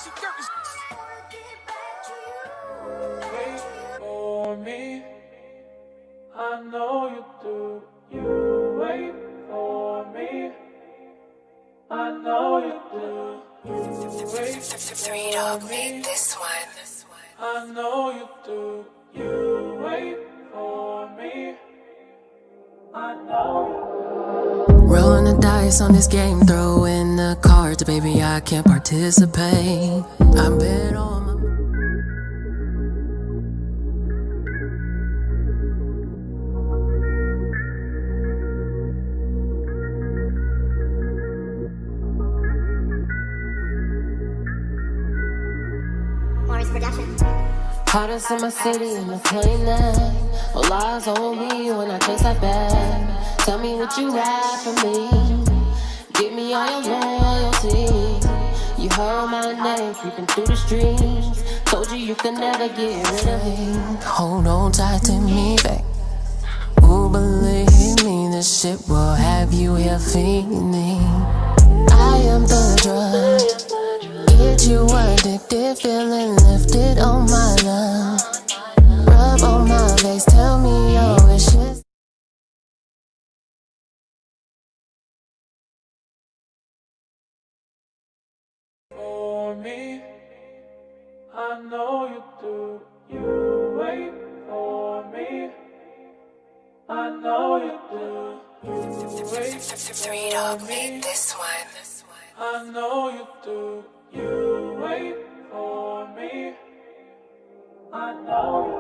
Wait for me. I know you do. You wait for me. I know you do. You wait for me. This one. I know you do. You wait for me. I know you do. Rolling the dice on this game, throw in the cards, baby, I can't participate. I bet on my... Hottest in my city in the plane night. All eyes on me when I chase that bag. Tell me what you ride for me. Give me all your loyalty. You heard my name creeping through the streets. Told you you could never get rid of me. Hold on tight to me, babe. Ooh, believe me, this shit will have you here feeling. I am the drug. Get you addicted, feeling lifted on my love. Rub on my face, tell me your wishes. For me, I know you do. You wait for me. I know you do. You wait for me. This one. I know you do. You wait for me. I know you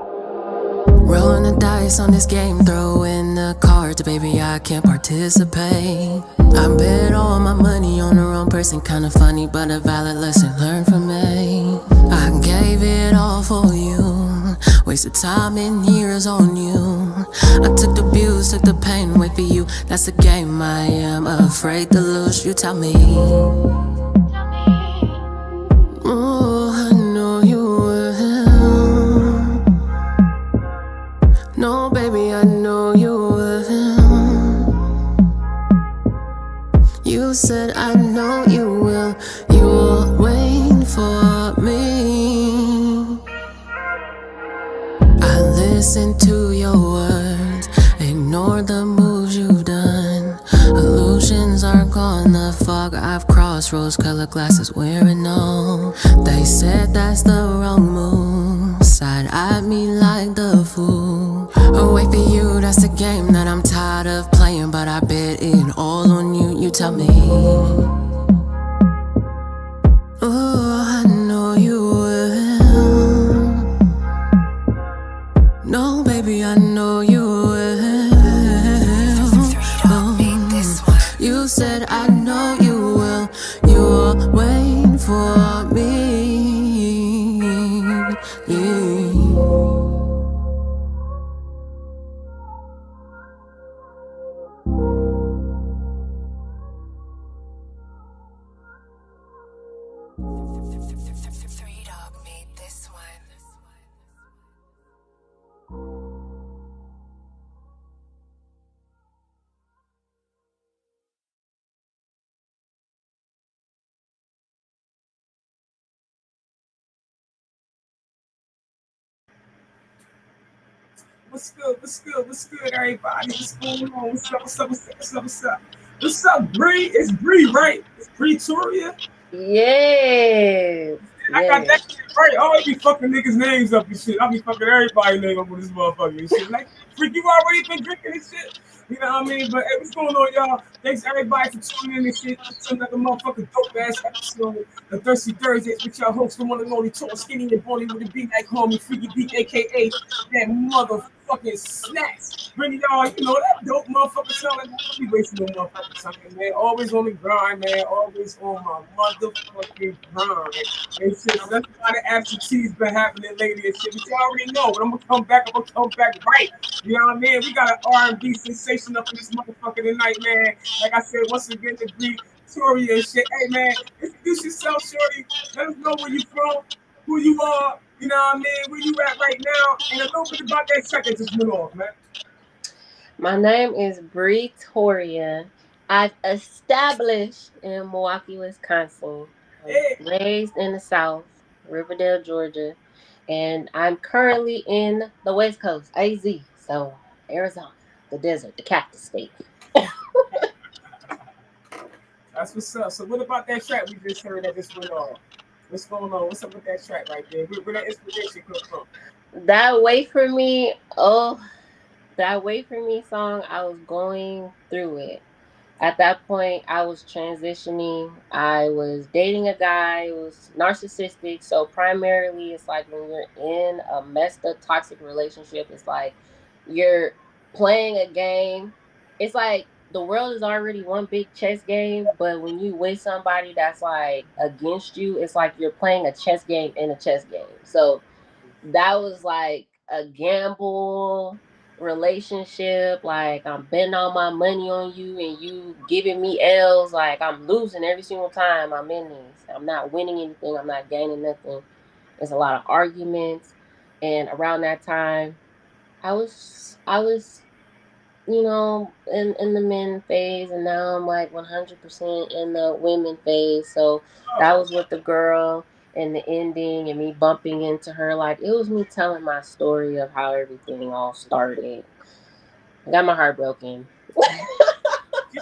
do. Rolling the dice on this game, throw in the cards, baby, I can't participate. I bet all my money on the wrong person, kinda funny, but a valid lesson learned from me. I gave it all for you, wasted time and years on you. I took the abuse, took the pain away for you. That's a game I am afraid to lose. You tell me. Oh, I know you will. No, baby, I know you will. You said I know you will. You're waiting for me. I listen to your words, ignore the moves you've done. Illusions are gone, the fog I've crossed, rose-colored glasses wearing on. They said that's the wrong move, side-eyed me like the fool. Wait for you, that's a game that I'm tired of playing, but I bet it all on you, you tell me. Oh, I know you will. No, baby, I know you will. You said I know you will. You're waiting for me. Yeah. What's good? What's good? What's good, everybody? What's going on? What's up? What's up? What's up? What's up? What's up? What's up, Bri? It's Bri, right? It's Bri Toria. Yes. I got that shit right. I always be fucking niggas' names up and shit. I be fucking everybody's name up with this motherfucker and shit. Like, freak, you already been drinking this shit. You know what I mean? But hey, what's going on, y'all? Thanks everybody for tuning in and shit. It's another motherfucking dope ass episode of Thirsty Thursdays with your host, the one and only tall, skinny, and bony with a beat like homie, Freaky Beat, aka that motherfucking Snackz. Bringing y'all, you know, that dope motherfucker sound like I be wasting no motherfucking time, man. Always on the grind, man. Always on my motherfucking grind. And shit, that's why the absentees been happening lately and shit. But y'all already know. But I'm gonna come back. I'm gonna come back right. You know what I mean? We got an R&B sensation up in this motherfucker tonight, man. Like I said, once again, the Bri Toria and shit. Hey, man, introduce yourself, shorty. Let us know where you from, who you are. You know what I mean? Where you at right now? And a little bit about that check that just went off, man. My name is Bri Toria. I've established in Milwaukee, Wisconsin. Hey. Raised in the South, Riverdale, Georgia, and I'm currently in the West Coast, AZ. So Arizona, the desert, the cactus state. That's what's up. So what about that track we just heard that just went on? What's going on? What's up with that track right there? Where that inspiration come from? That Wait for Me, oh, that Wait for Me song, I was going through it. At that point, I was transitioning. I was dating a guy who was narcissistic. So, primarily, it's like when you're in a messed up, toxic relationship, it's like you're playing a game. It's like the world is already one big chess game, but when you with somebody that's like against you, it's like you're playing a chess game in a chess game. So, that was like a gamble relationship. Like I'm betting all my money on you and you giving me L's. Like I'm losing every single time I'm in these. I'm not winning anything. I'm not gaining nothing. There's a lot of arguments. And around that time, I was in the men phase, and now I'm like 100% in the women phase. So that Oh, was with the girl and the ending, and me bumping into her. Like it was me telling my story of how everything all started. I got my heart broken. she's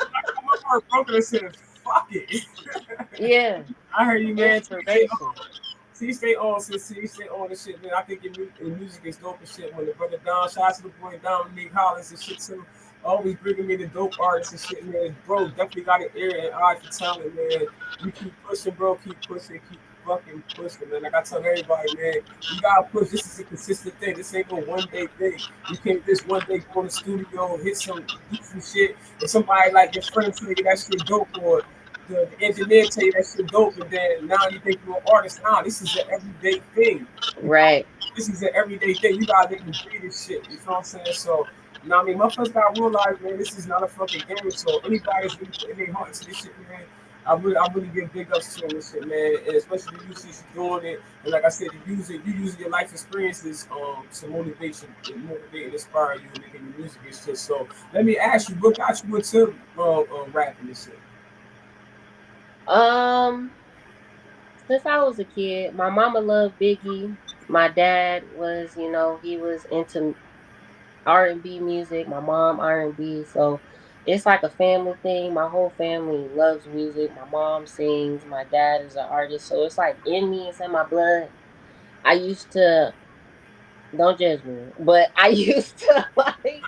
like, oh, my heart broken. I said, fuck it. Yeah, I heard you, man. inspiration. Stay on, sis. Stay on the shit, man. I think your music is dope and shit. When the brother Don, shout out to the boy Dominique Hollins and shit too. Always bringing me the dope artists and shit, man. Bro, definitely got an ear and eye for talent, man. You keep pushing, bro. Keep pushing. Keep fucking pushing, man. Like I tell everybody, man, you gotta push. This is a consistent thing. This ain't no one day thing. You can't just one day go in the studio, hit some shit, and somebody like your friend tell you that shit dope, or the engineer tell you that shit dope, and then now you think you're an artist. Nah, this is an everyday thing. You know, Right. this is an everyday thing. You gotta live and breathe this shit. You know what I'm saying? So, you know what I mean? Motherfuckers gotta realize, man, this is not a fucking game. So anybody that's really putting their heart into this shit, man, I really give big ups to this shit, man. And especially the since you're doing it. And like I said, you using your life experiences to motivate you, and motivate and inspire you and making your music and shit. So let me ask you, what got you into rapping and shit? Um, since I was a kid, my mama loved Biggie. My dad was, he was into R&B music. My mom R&B. So it's like a family thing. My whole family loves music. My mom sings. My dad is an artist. So it's like in me. It's in my blood. I used to, don't judge me, but I used to like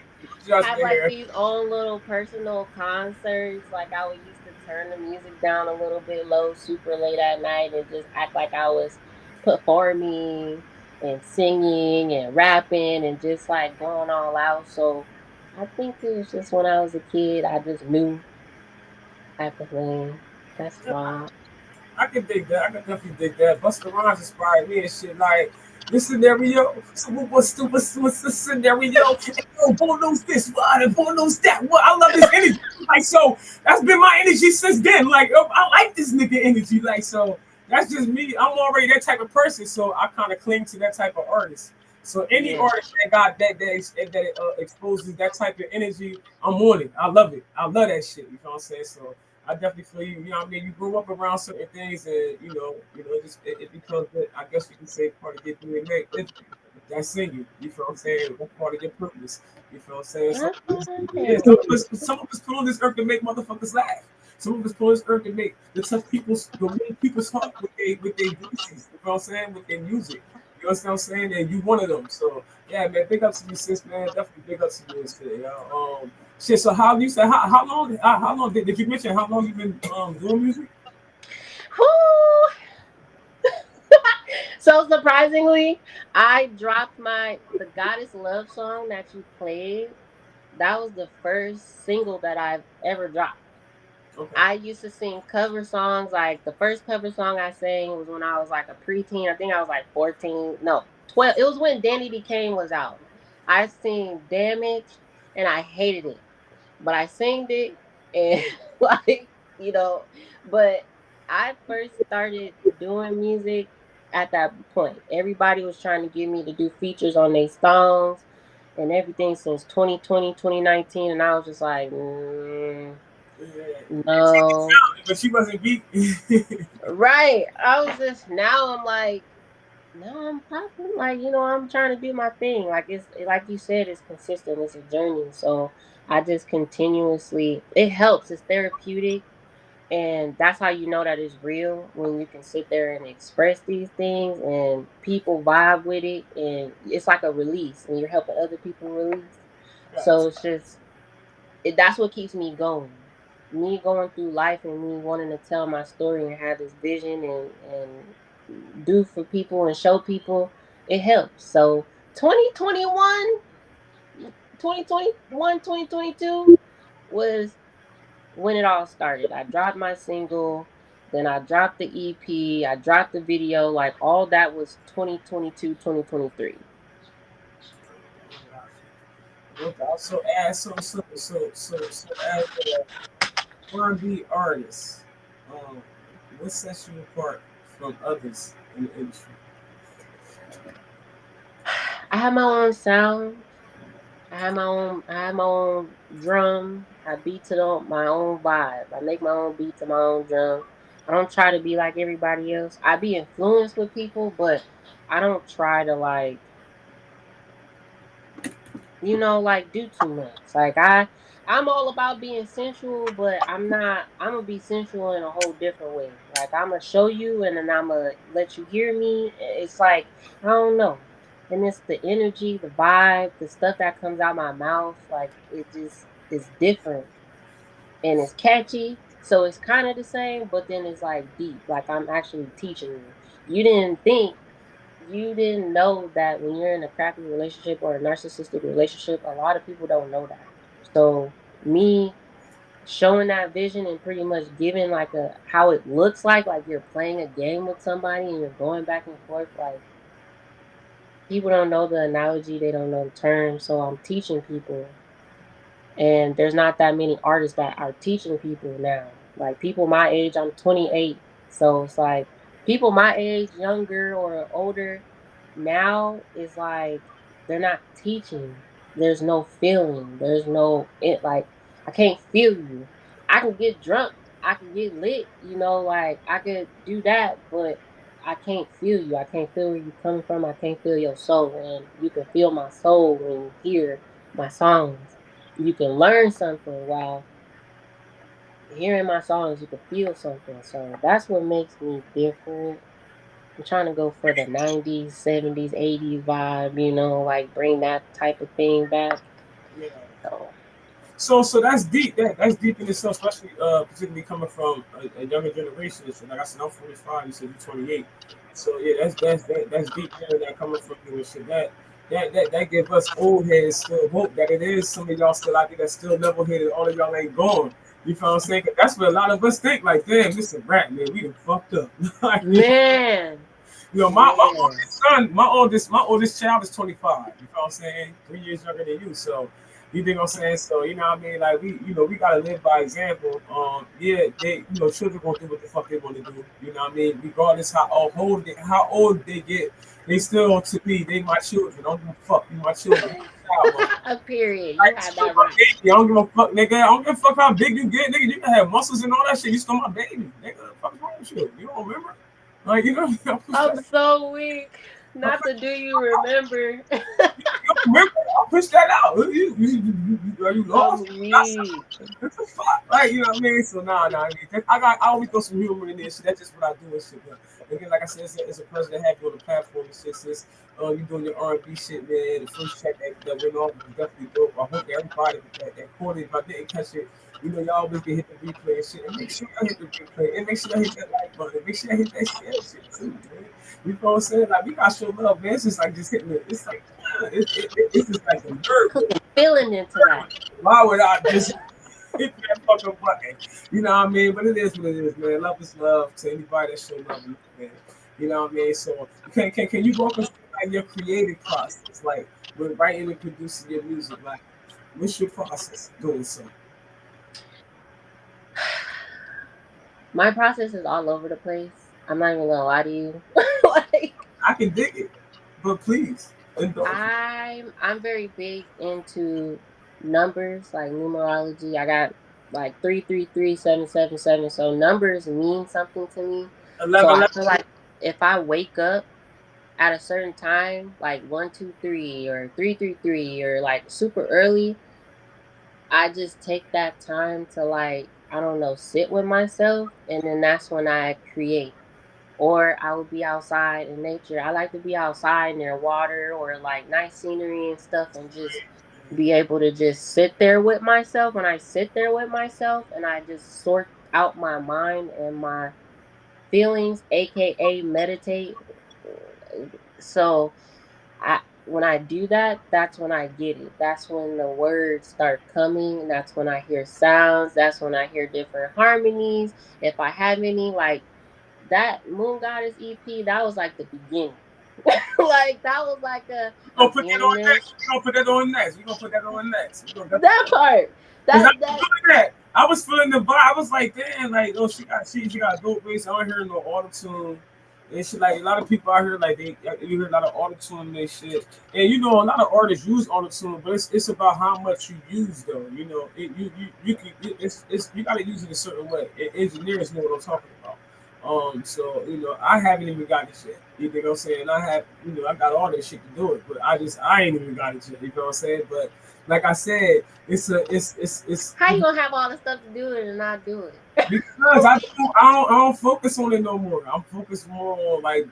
Just have like there. these own little personal concerts. Like I would used to turn the music down a little bit low, super late at night, and just act like I was performing and singing and rapping and just like going all out. So I think it was just when I was a kid, I just knew type of thing. That's why. I can dig that. I can definitely dig that. Busta Rhymes inspired me and shit. Like the scenario. So what's the scenario? Hey, yo, Bo knows this what and Bo knows that what. I love his energy. Like so, that's been my energy since then. Like I like this nigga energy. Like so, that's just me. I'm already that type of person. So I kind of cling to that type of artist. So any Yeah. artist that got that exposes that type of energy, I'm on it. I love it. I love that shit. You know what I'm saying? So I definitely feel you. You know what I mean? You grew up around certain things, and it becomes, I guess you can say, part of your DNA. That's in you. You feel what I'm saying? What part of your purpose? You feel what I'm saying? So, That's what I yeah, feel. some of us put on this earth to make motherfuckers laugh. Some of us put on this earth to make the weak people's heart with their voices. You know what I'm saying? With their music. You know what I'm saying? And you one of them. So yeah, man, big up to you, sis, man. Definitely big up to you and shit. Shit. So how you said how long did you mention how long you been doing music? Whew. So surprisingly, I dropped the Goddess Love song that you played. That was the first single that I've ever dropped. Okay. I used to sing cover songs. Like the first cover song I sang was when I was like a preteen. I think I was like 14. No, 12. It was when Danny Became was out. I sing Damage and I hated it. But I sang it and like, you know, but I first started doing music at that point. Everybody was trying to get me to do features on their songs and everything since 2020, 2019, and I was just like, No. But she wasn't beat. Right. I was just now I'm like now I'm popping. Like, I'm trying to do my thing. Like it's like you said, it's consistent, it's a journey. So I just continuously it helps. It's therapeutic. And that's how you know that it's real when you can sit there and express these things and people vibe with it and it's like a release and you're helping other people release. So it's just that's what keeps me going. Me going through life and me wanting to tell my story and have this vision and do for people and show people, it helps. So 2021, 2021, 2022 was when it all started. I dropped my single, then I dropped the EP, I dropped the video, like all that was 2022, 2023. Okay, so as R&B artist, um, what sets you apart from others in the industry? I have my own sound. I have my own drum. I beat to my own vibe. I make my own beat to my own drum. I don't try to be like everybody else. I be influenced with people, but I don't try to like do too much. Like I'm all about being sensual, but I'm gonna be sensual in a whole different way. Like I'm gonna show you and then I'm gonna let you hear me. It's like I don't know. And it's the energy, the vibe, the stuff that comes out my mouth, like it just is different and it's catchy. So it's kind of the same, but then it's like deep. Like I'm actually teaching you. You didn't know that when you're in a crappy relationship or a narcissistic relationship, a lot of people don't know that. So me showing that vision and pretty much giving like a how it looks like you're playing a game with somebody and you're going back and forth, like people don't know the analogy, they don't know the term. So I'm teaching people and there's not that many artists that are teaching people now. Like people my age, I'm 28, so it's like people my age, younger or older, now is like they're not teaching. There's no feeling. There's no it. Like I can't feel you. I can get drunk. I can get lit. Like I could do that, but I can't feel you. I can't feel where you coming from. I can't feel your soul, and you can feel my soul when you hear my songs. You can learn something while hearing my songs. You can feel something. So that's what makes me different. I'm trying to go for the 90s, 70s, 80s vibe, like bring that type of thing back. Yeah. So, So that's deep. That's deep in itself, especially particularly coming from a younger generation. So like I said, I'm 45. You said you're 28. So yeah, that's deep hearing that coming from you and shit. That give us old heads still hope that it is some of y'all still out there that's still level headed. All of y'all ain't gone. You feel what I'm saying? 'Cause that's what a lot of us think. Like, damn, this is a rap, man. We done fucked up. Like, man. my oldest son, my oldest child is 25. You know what I'm saying? 3 years younger than you. So you think I'm saying? So you know what I mean? Like we gotta live by example. Yeah, children gonna do what the fuck they want to do. You know what I mean? Regardless how old they get, they still to me, they my children. I don't give a fuck. You my children. A period. You Like, had still that my right. baby. I don't give a fuck, nigga. I don't give a fuck how big you get, nigga. You can have muscles and all that shit. You still my baby, nigga. What the fuck's wrong with you? You don't remember? Like, I'm so weak. Not to do you remember. you remember? I'll push that out. Are you lost? I'm weak. What the fuck? Like, you know what I mean? So nah. I mean, I always throw some humor in there. Shit. That's just what I do and shit. But again, like I said, it's a pleasure to have you on the platform. And shit, sis. You doing your R&B shit, man. The first track that went off was definitely dope. I hope everybody that caught it, if I didn't catch it, y'all always can hit the replay and shit. And make sure y'all hit the replay. And make sure y'all hit that like button. And make sure y'all hit that shit too, man. You know what I'm saying? Like, we got show love, man. It's just like just hitting it. It's like, it's just like a nerve. Feeling into that. Why would I just hit that fucking button? You know what I mean? But it is what it is, man. Love is love to anybody that show love, man. You know what I mean? So can you walk us through like your creative process, like when writing and producing your music? Like, what's your process doing so? My process is all over the place. I'm not even gonna lie to you. Like, I can dig it, but please indulge. I'm very big into numbers, like numerology. I got like 333-777. So numbers mean something to me. So 11, I feel like if I wake up at a certain time, like 123 or 333 or like super early, I just take that time to like, I don't know, sit with myself, and then that's when I create. Or I would be outside in nature. I like to be outside near water or like nice scenery and stuff, and just be able to just sit there with myself. When I sit there with myself and I just sort out my mind and my feelings, aka meditate. So I when I do that, that's when I get it. That's when the words start coming. That's when I hear sounds. That's when I hear different harmonies. If I have any, like that Moon Goddess EP, that was like the beginning. Like that was like we're I'm gonna put that hearing on next. this. We're gonna put that on next. We're gonna put that on next. That part. Cause I That was that feeling that. I was feeling the vibe. I was like, damn, like, oh, she got dope bass. I don't hear no auto tune. And shit, like a lot of people out here, like you hear a lot of auto tune and shit. And you know, a lot of artists use auto tune, but it's about how much you use though. You know, you can it's you gotta use it a certain way. Engineers know what I'm talking about. So you know, I haven't even got it yet. You know what I'm saying? I have, you know, I got all this shit to do it, but I ain't even got it yet. You know what I'm saying? But like I said, it's how you gonna have all the stuff to do it and not do it? because I don't focus on it no more. I'm focused more on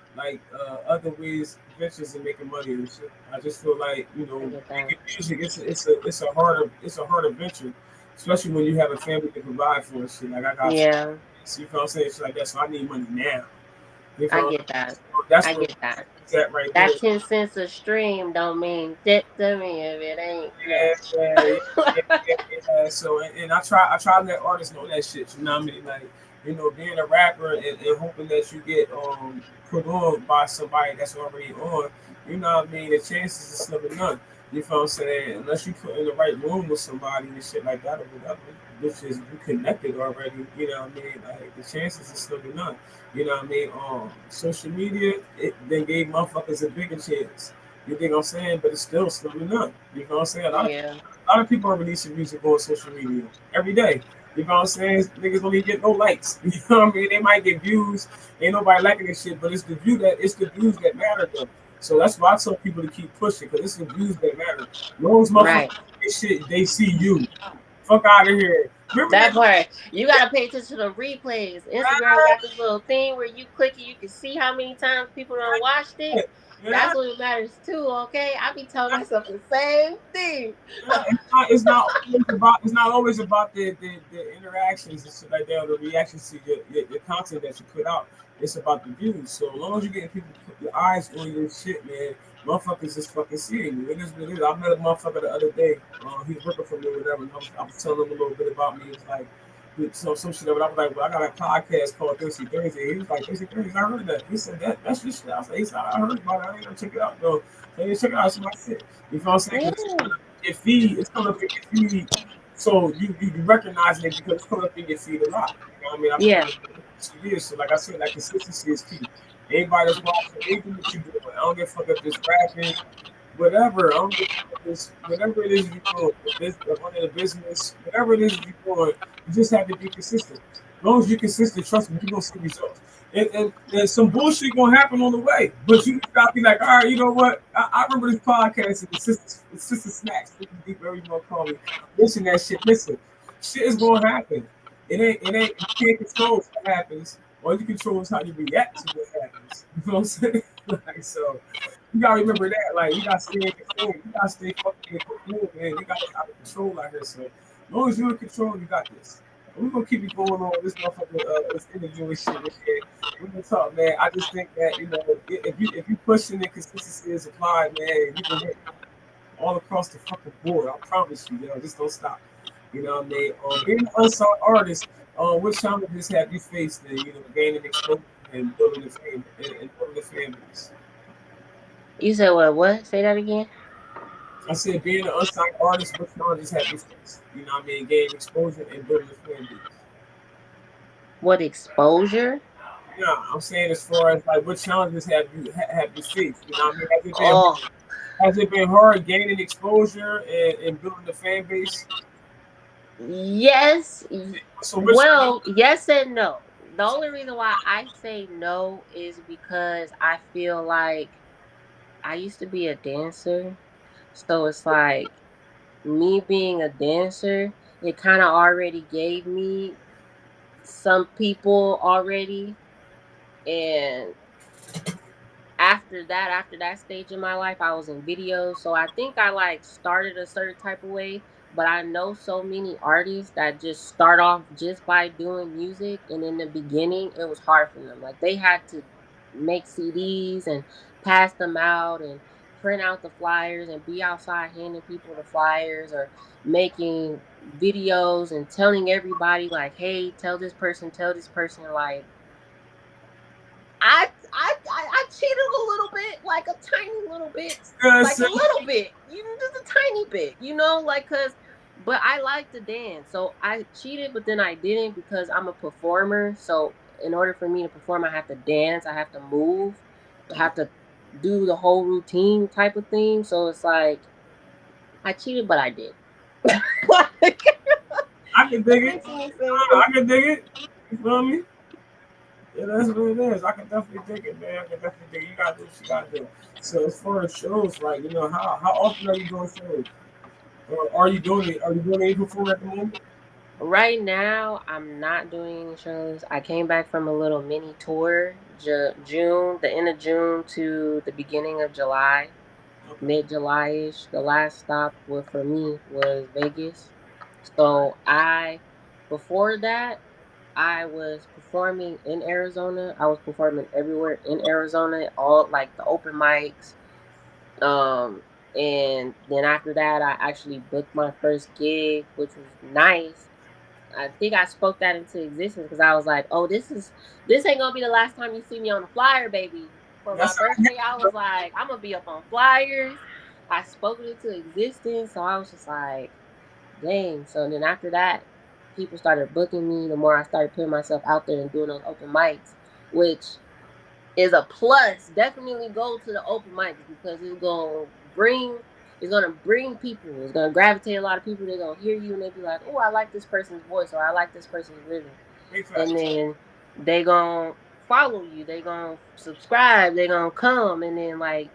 other ways, ventures and making money and shit. I just feel like, you I know, get that. making music it's a harder venture, especially when you have a family to provide for and shit. Like I got, Yeah, you know what I'm saying? Shit like that, so I need money now. You I know, get that. that's I where get that. it's at right there. That 10 cents a stream don't mean shit to me if it ain't, Yeah, yeah, yeah, yeah, yeah, yeah. So and I try to let artists know that shit. You know what I mean? Like, you know, being a rapper and hoping that you get put on by somebody that's already on. You know what I mean? The chances are slim to none. You feel what I'm saying? Unless you put in the right room with somebody and shit like that or whatever, which is you connected already. You know what I mean? Like the chances are slim to none. You know what I mean? Social media it then gave motherfuckers a bigger chance. You think I'm saying? But it's still slim to none. You know what I'm saying? yeah. A lot of people are releasing music on social media every day. You know what I'm saying? Niggas don't even get no likes. You know what I mean? They might get views. Ain't nobody liking this shit, but it's the views that matter though. So that's why I tell people to keep pushing because it's the views that matter. Those motherfuckers Right. this shit, they see you. Fuck out of here. Remember That that? part. You gotta pay attention to the replays. Instagram got this little thing where you click it, you can see how many times people done watched it. Yeah, That's what matters too, okay? I be telling myself the same thing. yeah. It's not always about the interactions and shit like that or the reactions to your content that you put out. It's about the views. So as long as you getting people to put your eyes on your shit, man, motherfuckers just fucking seeing you. It is what it is. I met a motherfucker the other day. He's working for me or whatever. And I was telling him a little bit about me. It's like so some shit. But I was like, well, I got a podcast called Thirsdayz. He was like, Thirsdayz. I heard that. He said that's your shit. I said, I heard about it. I ain't gonna check it out though. So you check it out. It's my shit. You feel what I'm saying? 'Cause Yeah. your feed, it's coming up in your feed. So you recognizing it because it's coming up in your feed a lot. You know what I mean? I've been Yeah. doing it for 2 years. So like I said, like consistency is key. Anybody that's watching anything that you doing, I don't give a fuck if it's rapping, whatever. I don't give a fuck if it's whatever it is you're doing, running a business, whatever it is you're doing, you just have to be consistent. As long as you're consistent, trust me, you're gonna see results. And some bullshit gonna happen on the way. But you gotta be like, all right, you know what? I remember this podcast and the sister Snackz, deep whatever you gonna call me. Listen that shit. Listen, shit is gonna happen. It ain't you can't control what happens. All you control is how you react to what happens. You know what I'm saying? Like so you gotta remember that. Like you gotta stay in control. You gotta stay fucking in control, man. You gotta out of control out here. So as long as you're in control, you got this. We're gonna keep it going on this motherfucker, this interview and shit. Man. We're gonna talk, man. I just think that you know if you pushing and consistency is applied, man, you can hit all across the fucking board. I promise you, just don't stop. You know what I mean? Being an unsung artist, what challenges have you faced in gaining exposure and building the fame and building the fan base? You said what? What? Say that again. I said being an unsigned artist, what challenges have you faced? You know what I mean? Gaining exposure and building the fan base. What exposure? Yeah, I'm saying as far as like what challenges have you faced? You know what I mean? Oh, Has it been hard gaining exposure and building the fan base? Yes. So which Well, yes and no. The only reason why I say no is because I feel like I used to be a dancer. So it's like me being a dancer, it kind of already gave me some people already. And after that stage in my life, I was in videos. So I think I like started a certain type of way, but I know so many artists that just start off just by doing music, and in the beginning it was hard for them. Like they had to make CDs and pass them out and print out the flyers and be outside handing people the flyers, or making videos and telling everybody like, hey, tell this person. Like I cheated a little bit, like a tiny little bit, like a little bit, just a tiny bit, like but I like to dance, so I cheated, but then I didn't because I'm a performer. So in order for me to perform, I have to dance, I have to move, I have to do the whole routine type of thing. So it's like I cheated, but I did. Like, I can dig that it. makes any sense. I can dig it. You feel me? Yeah, that's what it is. I can definitely dig it, man. I can definitely dig it. You gotta do what you gotta do. So as far as shows, like how often are you doing shows? Or are you doing it? Are you doing any before at the moment? Right now, I'm not doing any shows. I came back from a little mini tour, June, the end of June to the beginning of July, Okay. mid July ish. The last stop for me was Vegas. So before that, I was performing in Arizona. I was performing everywhere in Arizona, all like the open mics. Um, and then after that, I actually booked my first gig, which was nice. I think I spoke that into existence because I was like, "Oh, this ain't gonna be the last time you see me on a flyer, baby." For my That's birthday, I was like, "I'm gonna be up on flyers." I spoke it into existence, so I was just like, "Dang!" So then after that, people started booking me. The more I started putting myself out there and doing those open mics, which is a plus. Definitely go to the open mics because it's gonna bring people. It's gonna gravitate a lot of people. They're gonna hear you and they be like, "Oh, I like this person's voice," or "I like this person's rhythm," big and fact. then they gonna follow you. They gonna subscribe. They gonna come, and then like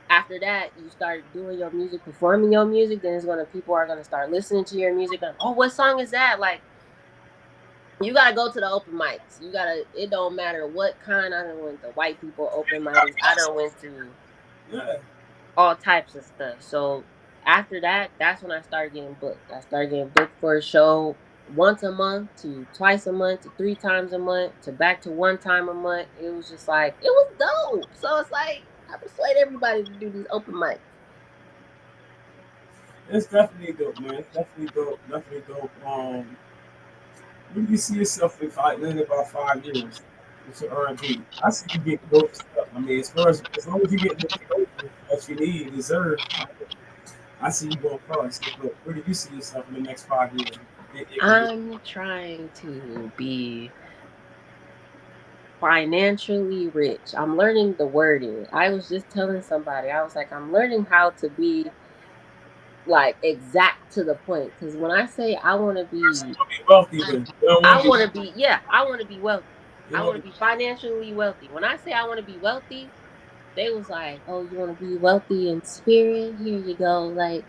after that, you start doing your music, performing your music. Then it's gonna people are gonna start listening to your music. And, oh, what song is that? Like you gotta go to the open mics. You gotta. It don't matter what kind. I done went to white people open mics. I done went to Yeah. all types of stuff. So after that, that's when I started getting booked. I started getting booked for a show once a month to twice a month to three times a month to back to one time a month. It was just like it was dope. So it's like I persuade everybody to do these open mics. It's definitely dope, man. It's definitely dope. Definitely dope. Where do you see yourself in about 5 years with your R&B? I see you getting dope stuff. I mean, as long as you get the promotion that you need, deserve, I see you going far. So, but where do you see yourself in the next 5 years? I'm trying to be financially rich. I'm learning the wording. I was just telling somebody, I was like, I'm learning how to be like exact to the point. Because when I say I want to be, Be wealthy then. You don't want I to be. want to be, yeah, I want to be wealthy. You I don't want want to to be financially wealthy. When I say I want to be wealthy, they was like, "Oh, you want to be wealthy in spirit? Here you go." Like,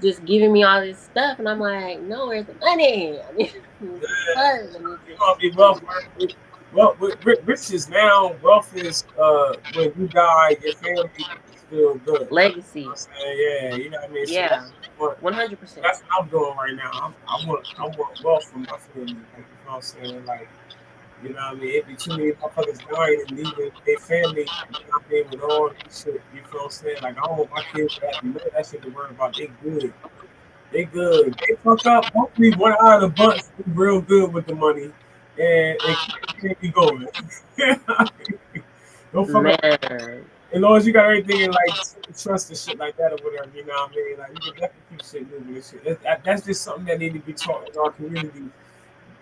just giving me all this stuff, and I'm like, "No, where's the money? I need some funds. I need You to want to be wealthy. Well, riches now, wealth is when you die, your family is still good. You know legacy." what I'm saying? Yeah, you know what I mean? So Yeah, what, 100%. that's what I'm doing right now. I want wealth from my family. Like, you know what I'm saying? Like, you know what I mean? It be too many motherfuckers dying and leaving their family, you know what I mean, with all this shit. You feel what I'm saying? Like, I don't want my kids to have none of that shit to worry about. They good. They good. They fuck up. Hopefully, one out of the bunch do real good with the money and keep me going. Don't fuck up. Man, As long as you got everything in like trust and shit like that or whatever, you know what I mean? Like, you can definitely keep shit moving and shit. That's just something that need to be taught in our community,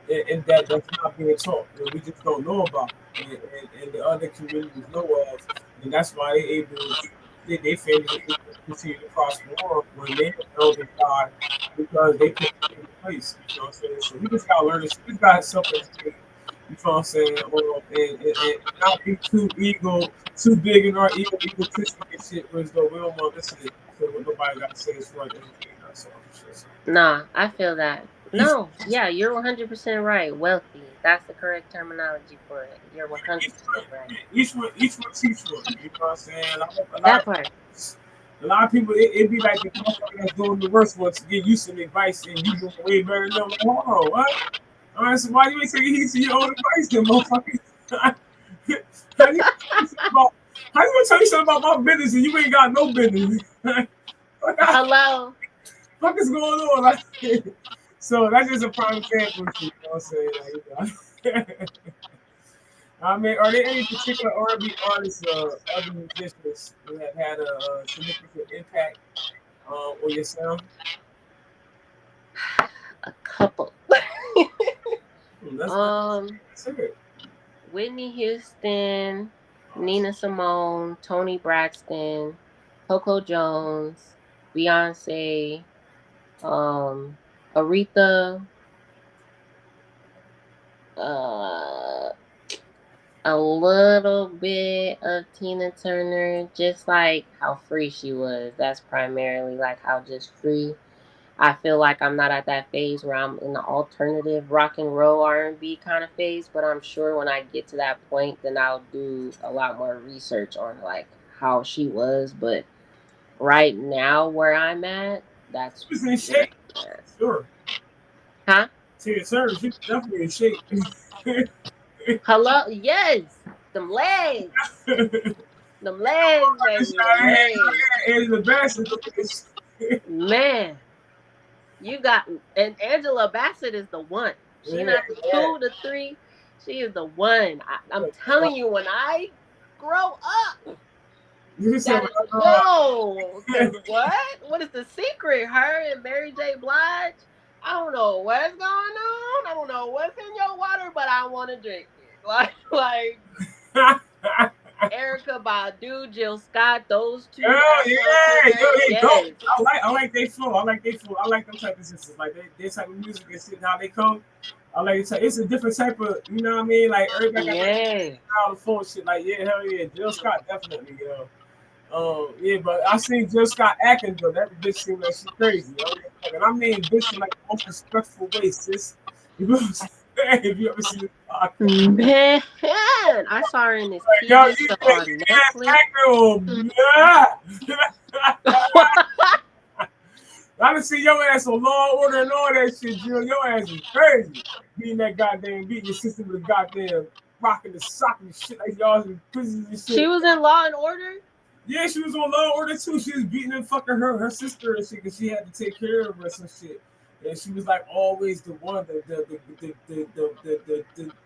and that's not being taught. And we just don't know about, and the other communities know of, and that's why they able to, they families are able to continue to prosper on when their elders die because they put place. You know what I'm saying? So we just gotta learn this. We just gotta self-educate. You know what I'm saying? And not be too big in our egotistic and shit. Whereas though we don't want to listen to what nobody got to say as far as educating ourselves. Nah, I feel that. No, yeah, you're 100% right. Wealthy. That's the correct terminology for it. You're 100% right. Each one teach one. You know what I'm saying? That part. A lot of people, it be like the motherfucker that's doing the worst one to get used to the advice, and you doing way better than them. Like, hold on, what? All right, so why you ain't taking heed to your own advice, then, motherfucker? How you gonna tell you something about my business and you ain't got no business? Hello. What is going on? Like, so that's just a prime example. You know what I'm saying? Like, you know. I mean, are there any particular R&B artists or other musicians who have had a significant impact on your sound? A couple. That's it. Whitney Houston, Nina Simone, Toni Braxton, Coco Jones, Beyonce, Aretha, a little bit of Tina Turner, just like how free she was. That's primarily like how just free. I feel like I'm not at that phase where I'm in the alternative rock and roll R&B kind of phase, but I'm sure when I get to that point, then I'll do a lot more research on like how she was. But right now, where I'm at, that's She's in shape. Sure. Huh? Tina Turner, she's definitely in shape. Hello, yes, them legs, them legs, baby. Angela Bassett. Man, you got, and Angela Bassett is the one. She's not the 2, the 3. She is the one. I'm telling you, when I grow up, whoa, what is the secret? Her and Mary J. Blige. I don't know what's going on. I don't know what's in your water, but I want to drink it. Like Erykah Badu, Jill Scott, those two. Yes. I like they flow. I like them type of sisters. Like they type of music and shit, how they come. I like it. It's a different type of, you know what I mean? Like everybody got all the full shit. Like, yeah, hell yeah. Jill Scott definitely, yeah, but I seen Jill Scott acting, though. That bitch seemed like she's crazy. And I mean bitch in like the most respectful way, sis. You know what I'm saying? If you ever seen this man, I saw her in this TV show on Netflix. I done see your ass on Law and Order and all that shit, Jill. Your ass is crazy. Beating your sister with a goddamn rocking the sock and shit like y'all in prisons and shit. She was in Law and Order? Yeah, she was on Law and Order too. She was beating and fucking her sister and shit because she had to take care of her and some shit. And she was like always the one,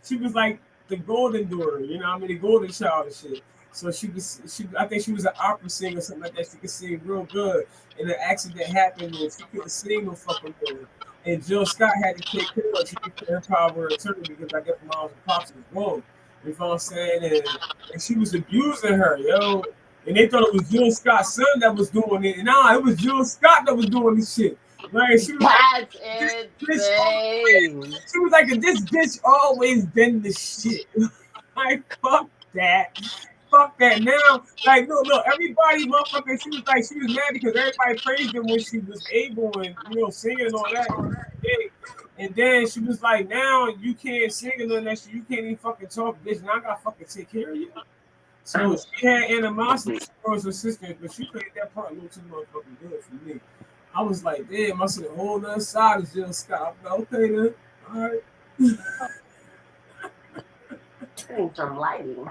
she was like the golden daughter, you know what I mean, the golden child and shit. So I think she was an opera singer or something like that. She could sing real good. And the accident happened and she couldn't sing no fucking good. And Jill Scott had to take care of her. She could her power of attorney because I guess Miles and Pops was wrong. You know what I'm saying? And she was abusing her, yo. And they thought it was Jill Scott's son that was doing it. And nah, it was Jill Scott that was doing this shit. Like, she was like, she was like, this bitch always been the shit. Like, fuck that. Fuck that. Now, like, look, everybody, motherfucker, she was mad because everybody praised her when she was able and, singing and all that. And then she was like, now you can't sing and none of that shit. You can't even fucking talk, bitch. Now I gotta fucking take care of you. So she had animosity towards her sisters, but she played that part a little too motherfucking good for me. I was like, damn, I see the whole other side of Jill Scott. Okay, then. All right. Some lighting.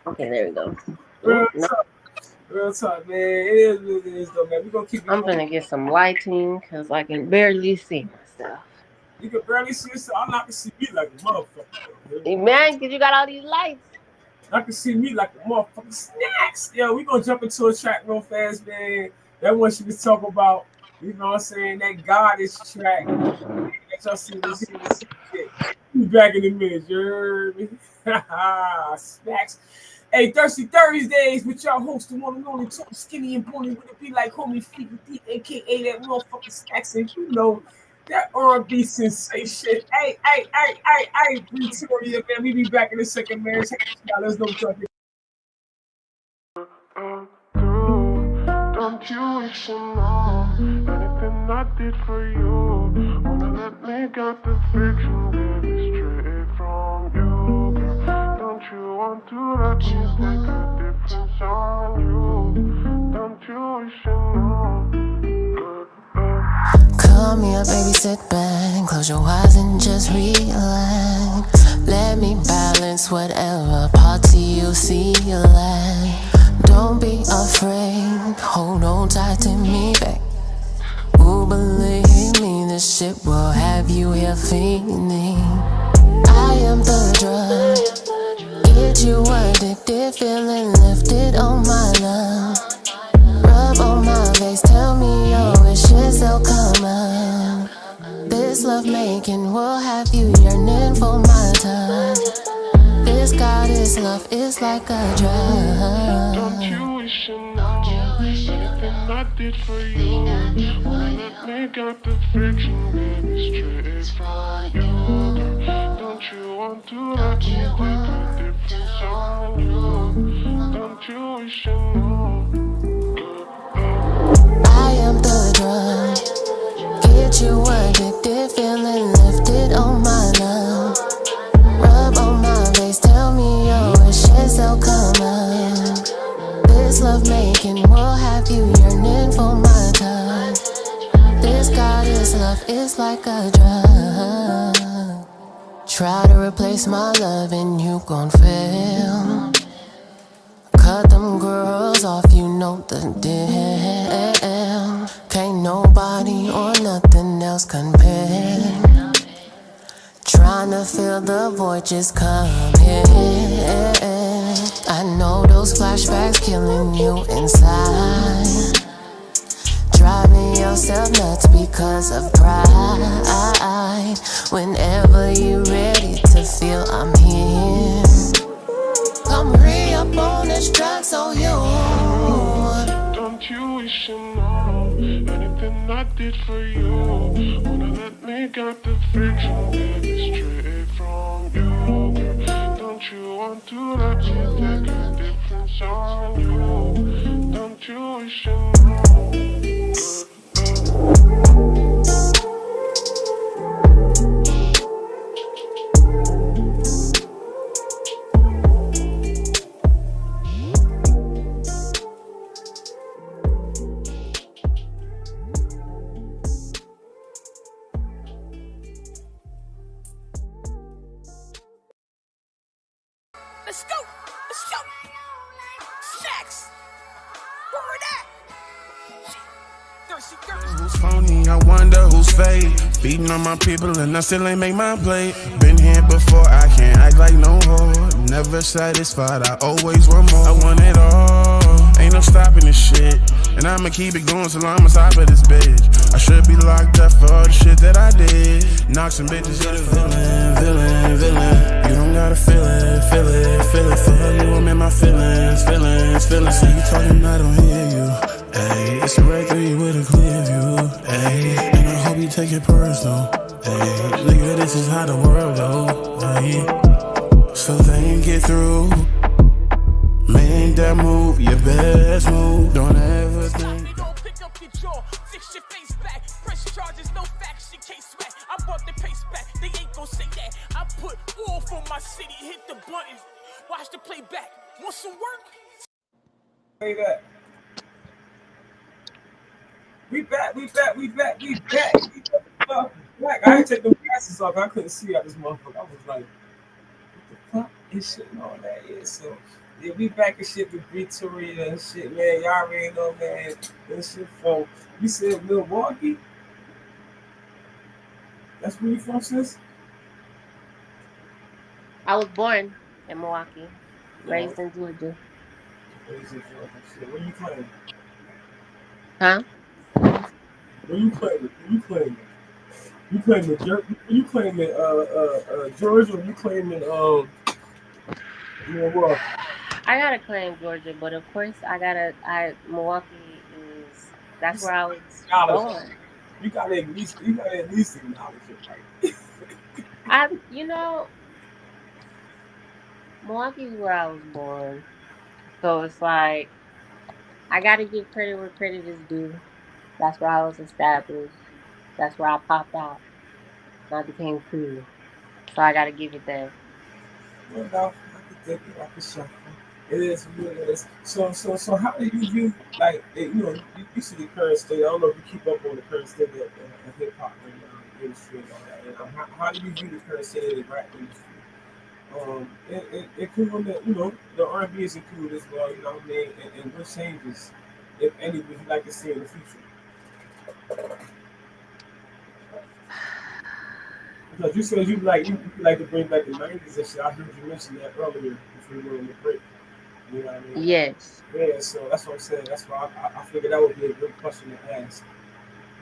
Okay, there we go. Real talk, man. It is what it is, though, man. We're going to keep I'm going to get some lighting because I can barely see myself. You can barely see yourself. I'm not going to see me like a motherfucker. Hey, man, because you got all these lights. I can see me like a motherfucking Snackz. Yo, we're going to jump into a track real fast, man. That one she was talking about, you know what I'm saying, that goddess track. That y'all see this shit. We'll be back in a minute, you heard me? Snackz. Hey, Thursdayz with y'all host, the one and only Skinny and Pony. Would it be like homie Freaky D, a.k.a. that motherfucking Snackz? And you know, That R&B sensation. Hey, Bri Toria, man. We be back in a second, man. Check this out. Let's go talk. Don't you wish you know anything I did for you? Wanna let me get the fiction, baby, straight from you, girl. Don't you want to let me make a difference on you? Don't you wish you know? Come here, baby, sit back. Close your eyes and just relax. Let me balance whatever parts of you see you like. Don't be afraid, hold on tight to me, back. Ooh, believe me, this shit will have you here feeling. I am the drug, get you addicted, feeling lifted on my love. Rub on my face, tell me your wishes, they'll come out. This love making will have you yearning for my touch. This goddess love is like a drug. Don't you wish you know anything I did for you? Wanna let me get the fiction, baby, straight from you, girl. Don't you want to let me make a difference on you? Don't you wish you know? I am the drug, get you addicted, feeling lifted on my love. Rub on my face, tell me your wishes, they'll come out. This love making will have you yearning for my touch. This goddess love is like a drug. Try to replace my love and you gon' fail. Cut them girls off, you know the deal. Can't nobody or nothing else compare. Trying to fill the void, just come here. I know those flashbacks killing you inside. Driving yourself nuts because of pride. Whenever you're ready to feel I'm here. Come re-up on this track so you. Don't you wish you know anything I did for you? Wanna let me get the fiction, baby, straight from you, girl. Don't you want to let me make a difference on you? Don't you wish you know? Let's go! Let's go! Snackz! Where we at? Thirsty. Who's phony? I wonder who's fake. Beating on my people and I still ain't make my play. Been here before, I can't act like no whore. Never satisfied, I always want more. I want it all, ain't no stopping this shit. And I'ma keep it going till I'm on top of this bitch. I should be locked up for all the shit that I did. Knock some bitches, you're the villain. You don't gotta feel it. For you, I'm in my feelings. See you talking, I don't hear you. Ayy, it's a right through you with a clear view. Ayy, and I hope you take it personal. Ayy, nigga, this is how the world go. Ayy, so they ain't get through. Make that move, your best move. Don't ever think. Pick up your jaw, fix your face back. Press charges, no facts, you can't sweat. I brought the pace back, they ain't gon' say that. I put all for my city, hit the button. Watch the playback. Want some work? Say that. We back. Black. I had to take them glasses off. I couldn't see out this motherfucker. I was like, what the fuck? And shit and all that. Yeah, so yeah, we back and shit with Bri Toria and shit, man. Y'all already know, man. This shit from, you said Milwaukee? That's where you from, sis? I was born in Milwaukee, raised in Georgia. Where you claiming? Huh? Where you claiming? You claiming Georgia, or you claiming Milwaukee? I gotta claim Georgia, but of course Milwaukee is, that's where I was born. You gotta at least acknowledge it, right? You know, Milwaukee's where I was born, so it's like I gotta give credit where credit is due. That's where I was established. That's where I popped out. And I became cool. So I gotta give it that. Well, no, I can take it. I can shuffle. It is what it is. So, how do you view like you see the current state? I don't know if you keep up on the current state of hip hop and industry and all that. And how do you view the current state of the rap industry? Including the R&B is included as well. You know what I mean? And what changes, if any, would you like to see in the future? Because you said you like to bring back the '90s and shit. I heard you mention that earlier before we went on the break. You know what I mean? Yes. Yeah, so that's what I'm saying. That's why I figured that would be a good question to ask.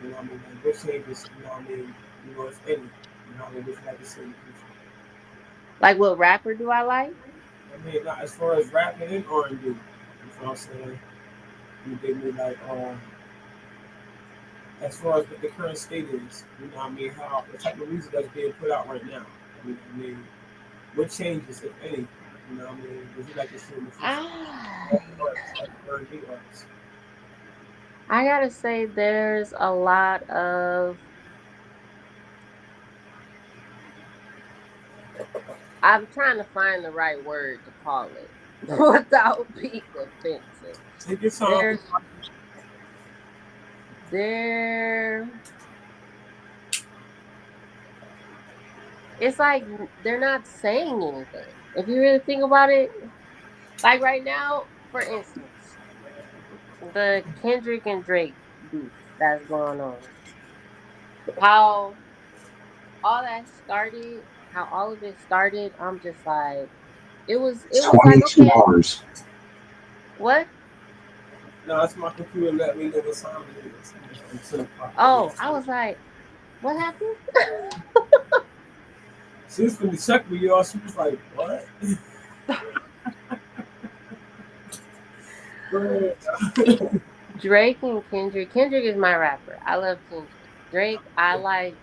You know what I mean? Like, what changes, you know what I mean? If any, you know what I mean? Would you like to see in the future? Like what rapper do I like? I mean, not as far as rapping and R&B. You know what I'm saying? You dig me? Like, as far as what the current state is, you know what I mean? How the type of music that's being put out right now. You know what I mean? What changes, if any? You know what I mean? Would you like to see in the future? Ah, Like R&B artists. I gotta say, there's a lot of. I'm trying to find the right word to call it without being offensive. Take your time. There's there. It's like they're not saying anything. If you really think about it, like right now, for instance, the Kendrick and Drake beef that's going on. How all that started, how all of it started, I'm just like it was like 22 okay, hours. what? No, that's my computer let me know what time it is. I'm 10 o'clock. Oh, I was like, what happened? She was finna check me, y'all. She was like, what? Go ahead. Drake and Kendrick. Kendrick is my rapper. I love Kendrick. Drake, I like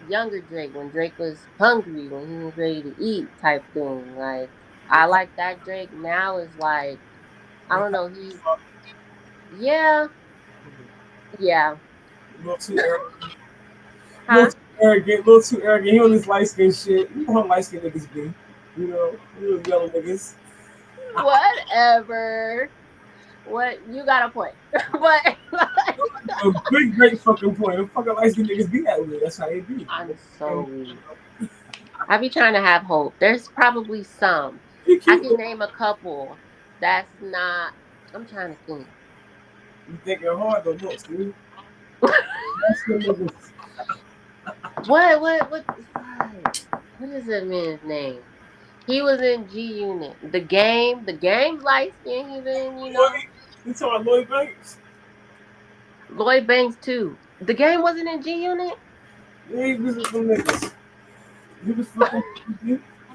younger Drake when Drake was hungry, when he was ready to eat type thing. Like I like that Drake. Now is like I don't know, yeah, yeah. A little too arrogant. A Huh? little too arrogant. He on this light skin shit. You know how light skin niggas be. You know, yellow niggas. Whatever. What you got a point. But A great fucking point. The fucking light skin niggas be that way. That's how they be. I'm so weak. I be trying to have hope. There's probably some. You I keep can name a couple that's not. I'm trying to think. you thinking hard though, look, dude. Light skin niggas. What is that man's name? He was in G Unit. The game's light skin. He's in, You talking about Lloyd Banks? Lloyd Banks too. The game wasn't in G Unit. Yeah, he was with them niggas. He was fucking.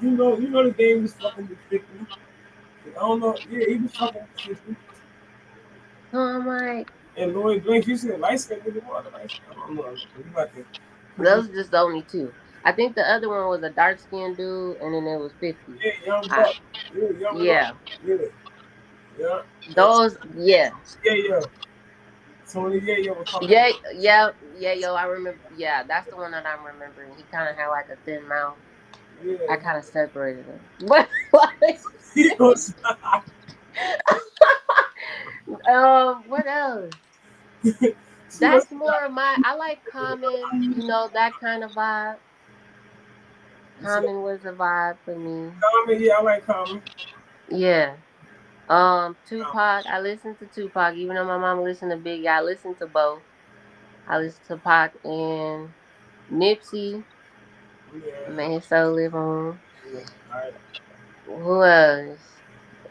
You know the game was fucking with 50. I don't know. Yeah, he was fucking with 50. So I'm like, And Lloyd Banks, you said light skin nigga, what? I don't know. You about to. those are just the only two. I think the other one was a dark skinned dude, and then it was 50. Yeah, young buck. Yeah, young Yeah, buck. Yeah. Yeah. those. Yeah, Yeah. Tony, yeah, we're talking. yo. I remember. Yeah, that's the one that I'm remembering. He kind of had like a thin mouth. Yeah. I kind of separated him. But like, He was. what else? That's more of my. I like Common. That kind of vibe. Common was a vibe for me. Common, yeah, I like Common. Yeah. Tupac. I listen to Tupac, even though my mom listened to Biggie. I listen to both. I listen to Pac and Nipsey. Yeah. May his soul live on. Yeah. All right. Who else?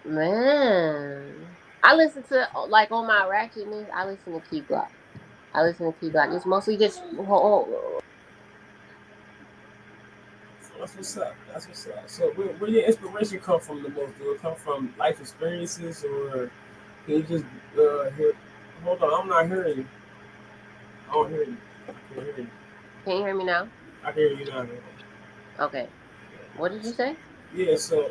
Man. I listen to, like, on my ratchetness, I listen to Key Glock. It's mostly just. That's what's up. So where your inspiration come from the most? Do it come from life experiences, or can you just hear? Hold on, I'm not hearing you. don't hear you. I can't hear you. Can you hear me now? I can hear you now. Okay. What did you say? Yeah, so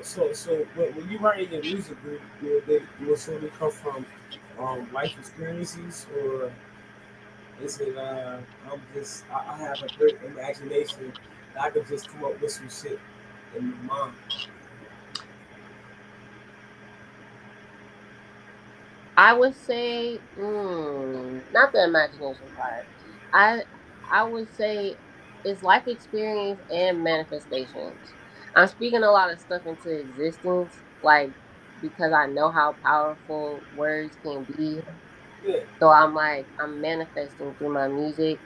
when you write your music, you will solely come from life experiences, or is it I have a great imagination that I can just come up with some shit in my mind. I would say, not the imagination part. I I would say it's life experience and manifestations. I'm speaking a lot of stuff into existence, like because I know how powerful words can be. Yeah, So I'm like, I'm manifesting through my music,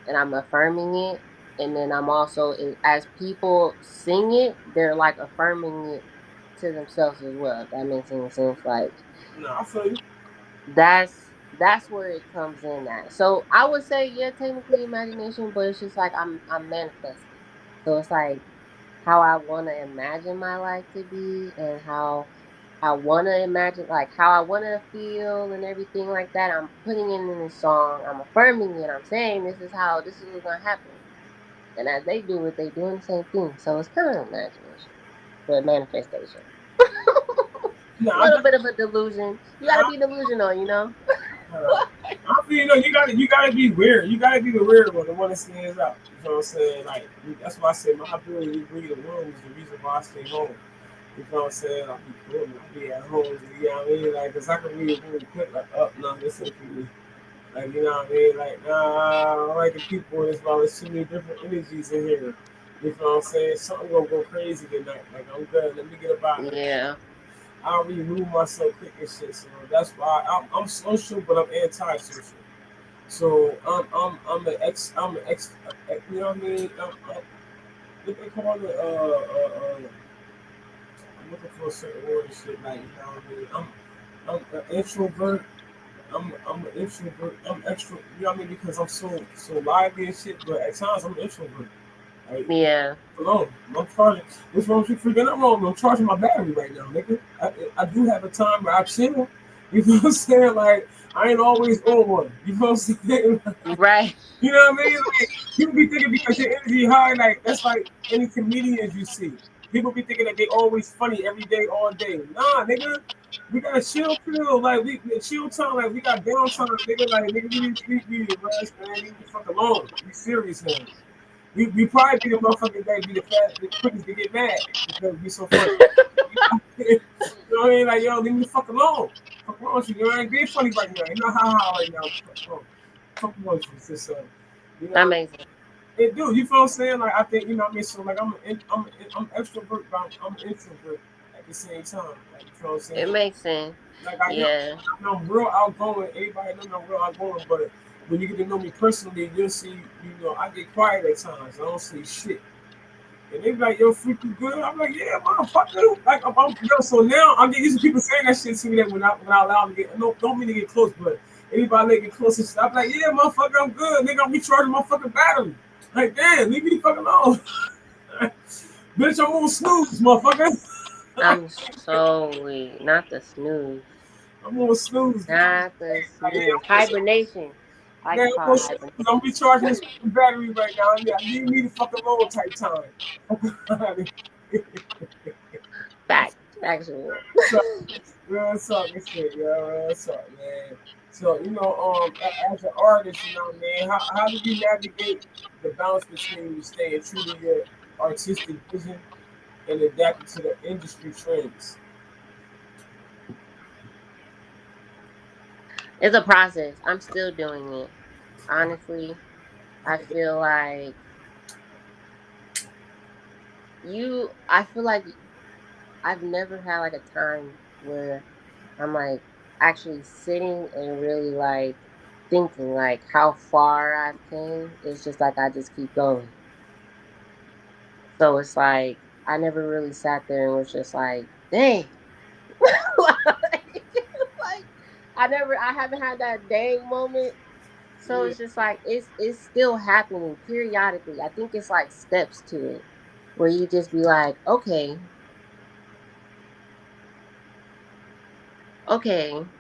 and I'm affirming it, and then I'm also, as people sing it, they're like affirming it to themselves as well. If that makes any sense, like no, I feel you. that's where it comes in at. So I would say, yeah, technically imagination, but it's just like I'm manifesting. So it's like how I want to imagine my life to be, and how I want to imagine, like how I want to feel and everything like that. I'm putting it in this song. I'm affirming it. I'm saying this is what's gonna happen. And as they do it, they doing the same thing. So it's kind of imagination, but manifestation. No, A I little just, bit of a delusion. You gotta no, be delusional, you know. I feel you gotta be weird. You gotta be the weird one, the one that stands out. You know what I'm saying? Like that's why I said my ability to read the room is the reason why I stay home. You know what I'm saying? I'll be cool. I'll be at home. You know what I mean? Like, cause I can read really quick. Like, up, no, listen to me. Like, you know what I mean? Like, nah, I like the people in this while there's too many different energies in here. You know what I'm saying? Something gonna go crazy tonight. Like, I'm good. Let me get up out of here. Yeah. I'll remove myself quick and shit. So that's why I'm social, but I'm anti-social. So you know what I mean? What they call it? I'm looking for a certain word and shit. Like, you know what I mean? I'm an introvert. I'm an introvert. I'm extra. You know what I mean? Because I'm so lively and shit. But at times I'm an introvert. Like, Yeah. alone. I'm charging. What's wrong with you? Freaking out wrong. I'm charging my battery right now, nigga. I do have a time where I chill. You know what I'm saying? Like, I ain't always on one. You know what I'm saying? Right. You know what I mean? Like, people be thinking because your energy high, like that's like any comedians you see. People be thinking that they always funny every day, all day. Nah, nigga, we got a chill pill, like we chill time, like we got downtime, nigga. Like nigga, we need to rest, man. Leave the fuck alone. Be serious, man. We probably be the motherfuckers that be the quickest to get mad because we so funny. You know what I mean? Like, yo, leave me the fuck alone. Fuck wrong with you? You ain't being funny right now. You're not ha right now. Fuck wrong with you, sister. You know what I mean? Amazing. It do. You feel what I'm saying? Like, I think, you know what I mean? So, like, I'm extrovert, but I'm introvert at the same time. Like, you feel what I'm It saying? makes sense. Like, Yeah. I know I'm real outgoing. Everybody knows I'm real outgoing, but when you get to know me personally, you'll see, you know, I get quiet at times. I don't say shit. And they be like, yo, freak you good? I'm like, yeah, motherfucker. Like, yo, so now I'm getting used to people saying that shit to me that when I allow them to get, no, don't mean to get close, but anybody that get close and shit, I'm like, yeah, motherfucker, I'm good. Nigga, I'm recharging my fucking battery. Like, damn, leave me the fuck alone. Bitch, I'm on snooze, motherfucker. I'm so weak. Not the snooze. I'm on snooze, man. Not the Like, yeah, snooze. Hibernation. I like man, to I'm call on it snooze. hibernation. I'm recharging this fucking battery right now. Yeah, leave me the fuck alone type time. Fact. Actual. So, real talk and shit, yo. Real talk, man. So, you know, as an artist, you know, man, how do you navigate the balance between staying true to your artistic vision and adapting to the industry trends? It's a process. I'm still doing it. Honestly, I feel like I feel like I've never had like a time where I'm like actually sitting and really like thinking like how far I've came. It's just like I just keep going. So it's like I never really sat there and was just like, dang. like I haven't had that dang moment. So Yeah, it's just like it's still happening periodically. I think it's like steps to it where you just be like, okay,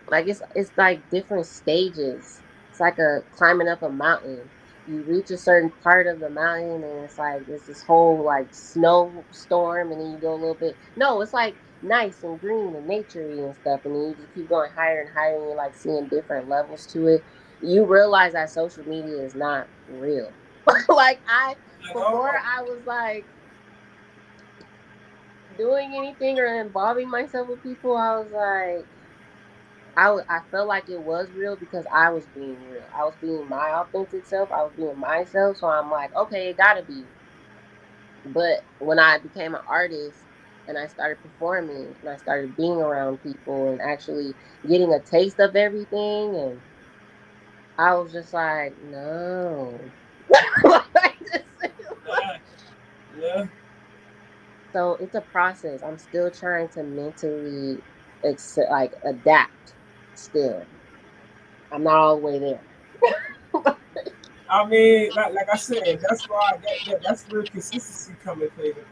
like it's like different stages. it's like a climbing up a mountain. You reach a certain part of the mountain and it's like there's this whole like snowstorm and then you go a little bit. No, it's like nice and green and naturey and stuff and then you just keep going higher and higher and you're like seeing different levels to it. You realize that social media is not real. Like before I was like doing anything or involving myself with people, I was like I felt like it was real because I was being real. I was being my authentic self. I was being myself. So I'm like, okay, it gotta be. But when I became an artist and I started performing and I started being around people and actually getting a taste of everything, and I was just like, no. Yeah. So it's a process. I'm still trying to mentally like adapt. Still, I'm not all the way there. I mean, like I said, that's why that's where consistency come and plays a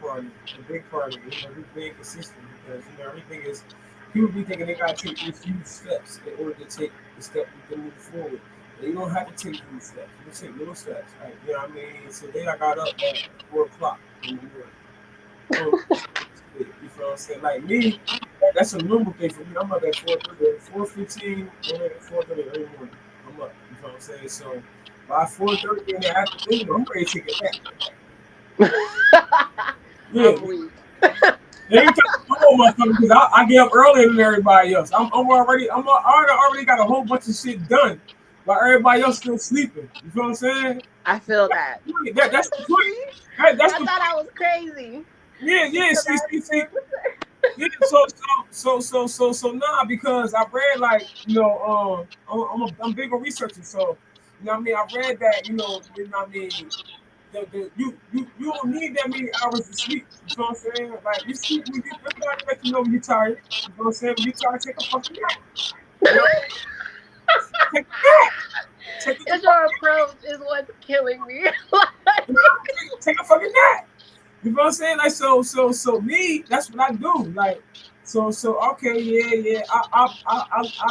big part of it. You know, just being consistent because you know everything is. People be thinking they gotta take these huge steps in order to take the step to move forward. And you don't have to take huge steps. You can take little steps. Like, you know what I mean? So then I got up at 4 o'clock in the morning. You feel what I'm saying? Like me, that's a normal thing for me. I'm up at 4:30, 4:15, 4:30 every morning. I'm up. You feel what I'm saying? So by 4:30 in the afternoon, I'm ready to take a nap. Yeah. I'm weak. They ain't motherfucker because I get up earlier than everybody else. I already got a whole bunch of shit done, while everybody else still sleeping. You feel what I'm saying? I feel that. That's the point. I thought I was crazy. Yeah. See. Yeah, so nah, because I read like you know I'm big on researching, so you know what I mean. I read that you know what I mean. You don't need that many hours to sleep. You know what I'm saying? Like you sleep when everybody let you know when you're tired. You know what I'm saying? When you're tired, take a fucking nap. You know? Take a nap. Your approach is what's killing me. Take a fucking nap. You know what I'm saying? Like so me, that's what I do. Like so okay, yeah. I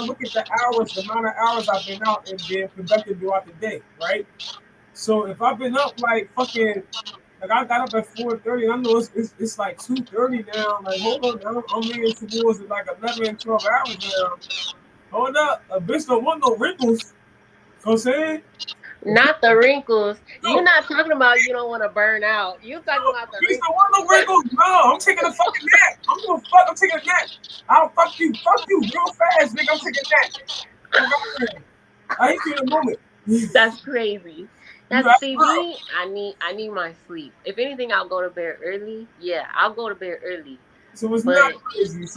look at the hours, the amount of hours I've been out and been productive throughout the day, right? So if I've been up like fucking like I got up at 4:30, I know it's like 2:30 now. Like hold on, I'm leaning towards it like 11 and 12 hours now. Hold up, a bitch don't want no wrinkles. You know what I'm saying? Not the wrinkles. No. You're not talking about you don't want to burn out. You talking about the Bitch wrinkles. don't want no wrinkles. No, I'm taking a fucking nap. I'm taking a nap. I'll fuck you real fast, nigga. I'm taking a nap. I hate you in a moment. That's crazy. See me. I need my sleep. If anything, I'll go to bed early. Yeah, I'll go to bed early. So it's not crazy. It's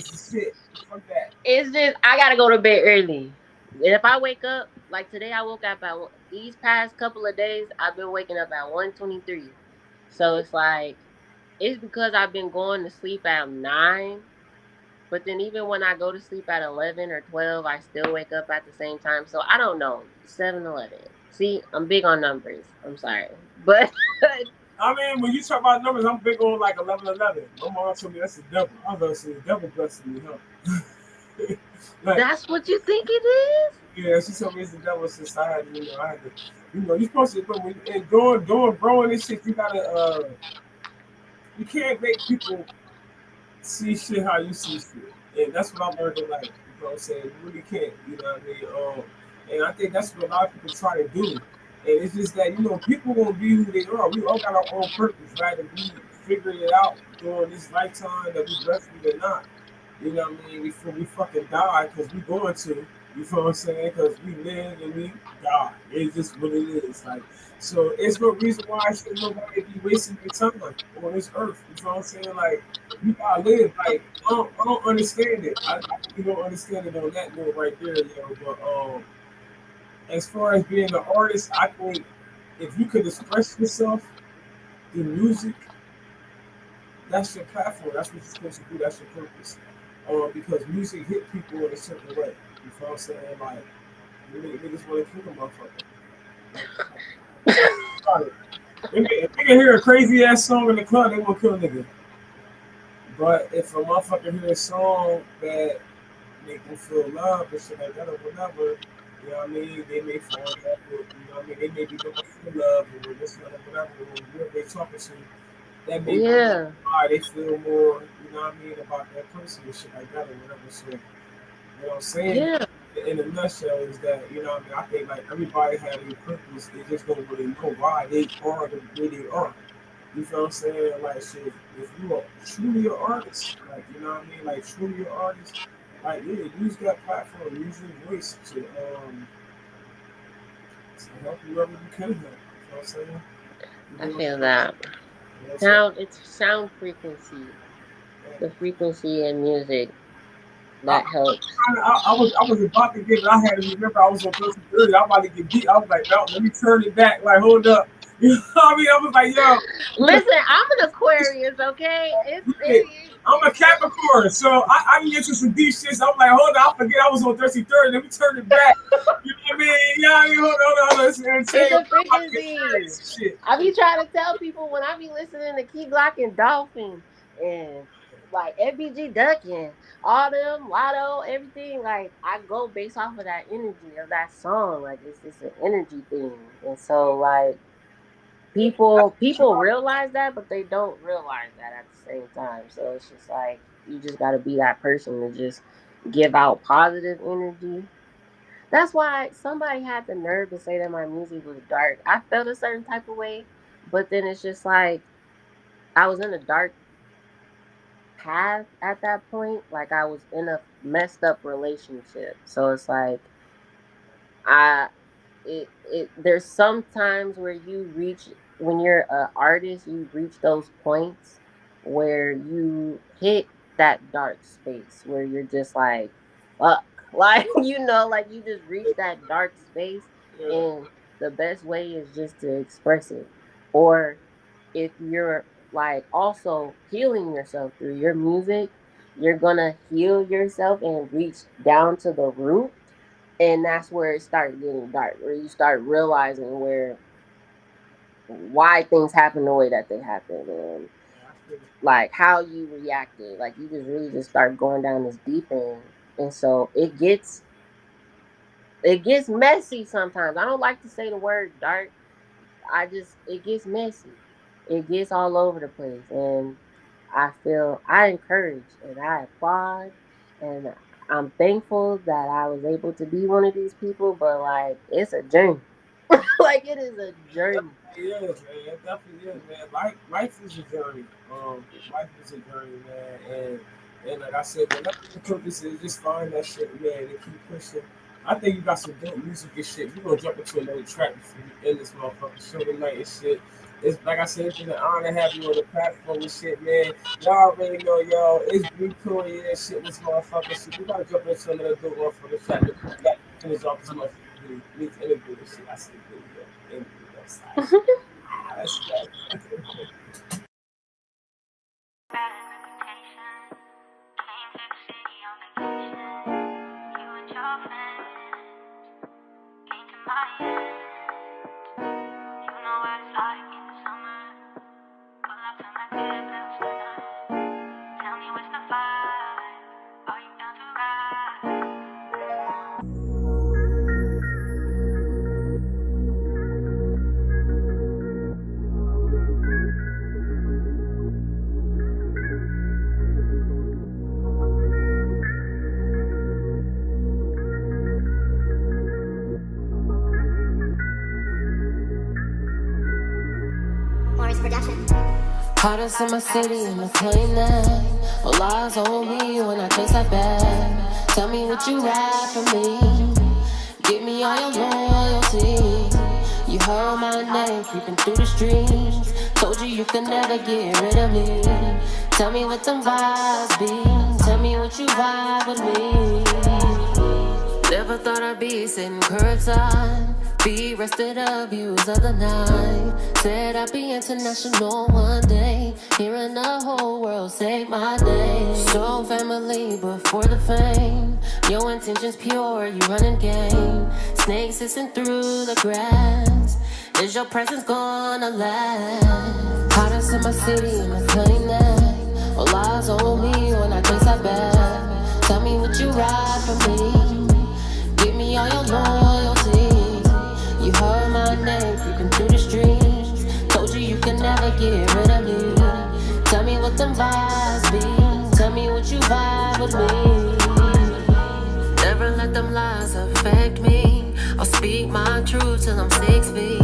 just shit. Fuck that. It's just I gotta go to bed early. And if I wake up like today, I woke up at these past couple of days. I've been waking up at 1:23. So it's like it's because I've been going to sleep at 9. But then even when I go to sleep at 11 or 12, I still wake up at the same time. So I don't know. 7-11. See, I'm big on numbers. I'm sorry. But I mean, when you talk about numbers, I'm big on like 11. My mom told me that's the devil. I was going to say the devil blessing me, huh? Like, that's what you think it is? Yeah, she told me it's the devil's society. You know, I had to, you know, you're supposed to, but when doing bro and this shit, you gotta, you can't make people see shit how you see shit. And that's what I learned in life. You know what I'm saying? You really can't, you know what I mean? And I think that's what a lot of people try to do. And it's just that, you know, people gonna be who they are. We all got our own purpose, right? And we figuring it out during this lifetime that we blessed with or not. You know what I mean? Before we fucking die, because we going to. You feel what I'm saying? Because we live and we die. It's just what it is. Like, so it's no reason why I should nobody be wasting their time on this earth. You feel what I'm saying? Like, you gotta live. Like, I don't understand it. I really don't understand it on that note right there, you know. But as far as being an artist, I think if you could express yourself through music, that's your platform. That's what you're supposed to do. That's your purpose. Because music hit people in a certain way. You feel what I'm saying? Like, niggas want to kill a motherfucker. If they can hear a crazy ass song in the club, they want to kill a nigga. But if a motherfucker hear a song that make them feel love and shit like that or whatever, You know what I mean? They may fall in love with, you know what I mean? They may be looking for love or this, whatever, whoever they talking to. That may be Yeah. why they feel more, you know what I mean, about that person and shit like that or whatever. So, you know what I'm saying? Yeah. In a nutshell is that, you know what I mean, I think like everybody has a purpose. They just don't really know why they are the way they are. You feel what I'm saying? Like, shit, if you are truly an artist, like, you know what I mean? Like, truly an artist, like, yeah, use that platform, use your voice to help whoever you can help. You know what I'm saying? I You know, feel that. It's sound frequency. The frequency in music I, that helps. I was about to get it. I had to remember I was on Thursday early. I'm about to get beat. I was like, no, let me turn it back. Like, hold up. You know what I mean? I was like, yo. Listen, I'm an Aquarius, okay? I'm a Capricorn, so I get into some deep shit. So I'm like, hold on, I forget I was on Thursday third. Let me turn it back. You know what I mean? Yeah, I mean, hold on. It's a frequency. I be trying to tell people when I be listening to Key Glock and Dolphin and like FBG Duck and all them, Lotto, everything, like I go based off of that energy of that song. Like it's an energy thing. And so like people realize that, but they don't realize that at the same time. So it's just like you just gotta be that person to just give out positive energy. That's why somebody had the nerve to say that my music was dark. I felt a certain type of way, but then it's just like I was in a dark path at that point. Like I was in a messed up relationship. So it's like I there's some times where you reach when you're an artist, you reach those points where you hit that dark space where you're just like fuck. Like like you just reach that dark space and the best way is just to express it. Or if you're like also healing yourself through your music, you're gonna heal yourself and reach down to the root, and that's where it starts getting dark, where you start realizing why things happen the way that they happen, and like how you reacted. Like you just really just start going down this deep end, and so it gets messy sometimes. I don't like to say the word dark. It gets messy. It gets all over the place, and I encourage and I applaud, and I'm thankful that I was able to be one of these people. But like, it's a journey. Like it is a journey. It is, man. It definitely is, man. Life is a journey. Life is a journey, man. And like I said, man, the purpose is just find that shit, man, and keep pushing. I think you got some dope music and shit. We're gonna jump into another track before we end this motherfucking show tonight and shit. It's like I said, it's been an honor to have you on the platform and shit, man. Y'all already know, y'all. It's Bri Toria and shit, this motherfucking shit. We gotta jump into another dope one for the track. We gotta finish off this motherfucking interview and shit. I said, interview. That's right. Hottest in my city in the plane now. All eyes on me when I taste that bag. Tell me what you ride for me. Give me all your loyalty. You heard my name creeping through the streets. Told you could never get rid of me. Tell me what them vibes be. Tell me what you vibe with me. Never thought I'd be sitting curbside. Be rested up views of the night. Said I'd be international one day. Hearing the whole world say my name. So family before the fame. Your intentions pure, you running game. Snakes hissing through the grass. Is your presence gonna last? Hottest in my city in the plane now. All eyes on me when I taste that bag. Tell me what you ride for me. Give me me all your loyalty. You heard my name creeping through the streets. Told you can never get rid of me. Tell me what them vibes be. Tell me what you vibe with me. Never let them lies affect me. I'll speak my truth till I'm 6 feet.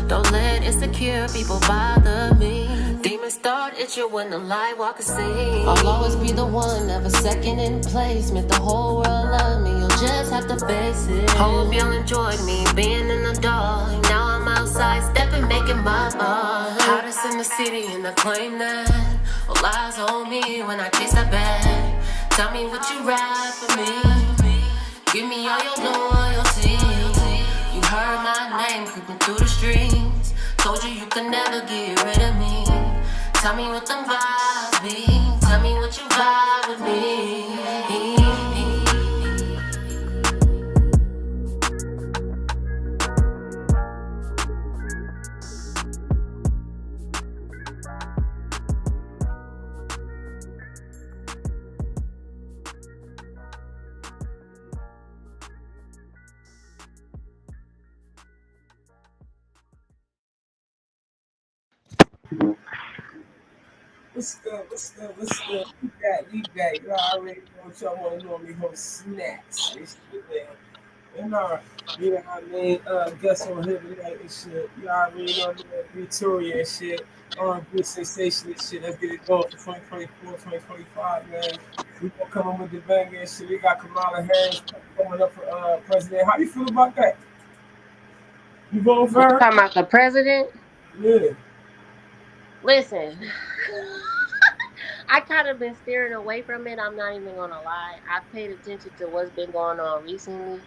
Don't let insecure people bother me. Demons start itching when the light walk a scene. I'll always be the one, never second in place. Make the whole world love me, you'll just have to face it. Hope y'all enjoyed me being in the dark. Now I'm outside stepping, making my mark. Hottest in the city and I claim that. All eyes on me when I chase that bag. Tell me what you ride for me. Give me all your loyalty. You heard my name creeping through the streets. Told you can never get rid of me. Tell me what them vibes be. Tell me what you vibe with me. What's good? We back. You already know what y'all want to normally host Snackz. This shit, man. And you know what I mean? Guess on here tonight and shit. You already know that Bri Toria and shit. Good sensation and shit. Let's get it going for 2024, 2025, man. We gonna come on with the banger and shit. We got Kamala Harris coming up for president. How you feel about that? You voting for her? Talking about the president? Yeah. Listen, I kind of been steering away from it. I'm not even gonna lie. I've paid attention to what's been going on recently,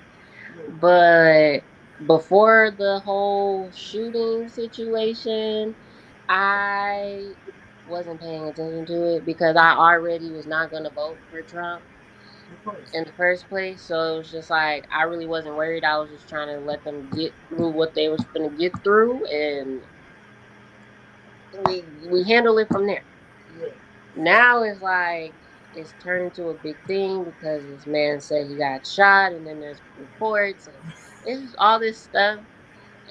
but before the whole shooting situation, I wasn't paying attention to it because I already was not gonna vote for Trump in the first place. So it was just like I really wasn't worried. I was just trying to let them get through what they was gonna get through, and we handle it from there. Yeah. Now it's like it's turned into a big thing because this man said he got shot, and then there's reports, and it's all this stuff.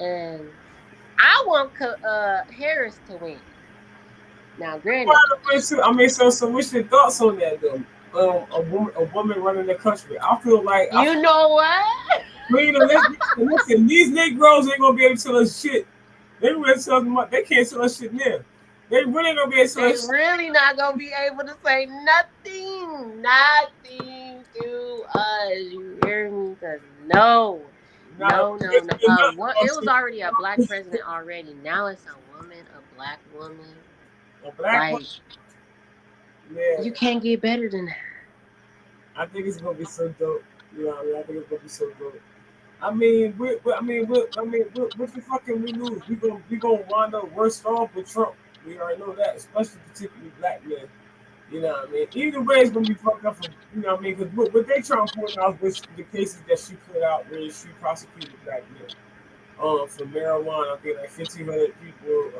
And I want Harris to win. Now, granted, I mean, so what's your thoughts on that though? A woman running the country. I feel like you know what? Listen, these Negroes ain't gonna be able to tell us shit. They can't tell us shit now. They really gonna be able to tell us. They really not gonna be able to say nothing to us. You hear me? Cause no. It was already a black president already. Now it's a woman, a black woman. A black woman. Yeah. You can't get better than that. I think it's gonna be so dope. You know what I mean? I think it's gonna be so dope. I mean, what the fuck can we lose? We gonna wind up worse off with Trump. We already know that, especially particularly black men. You know what I mean? Either way, it's gonna be fucked up. You know what I mean? Because what they trying to point out was the cases that she put out where she prosecuted black men for marijuana. I think like 1,500 people.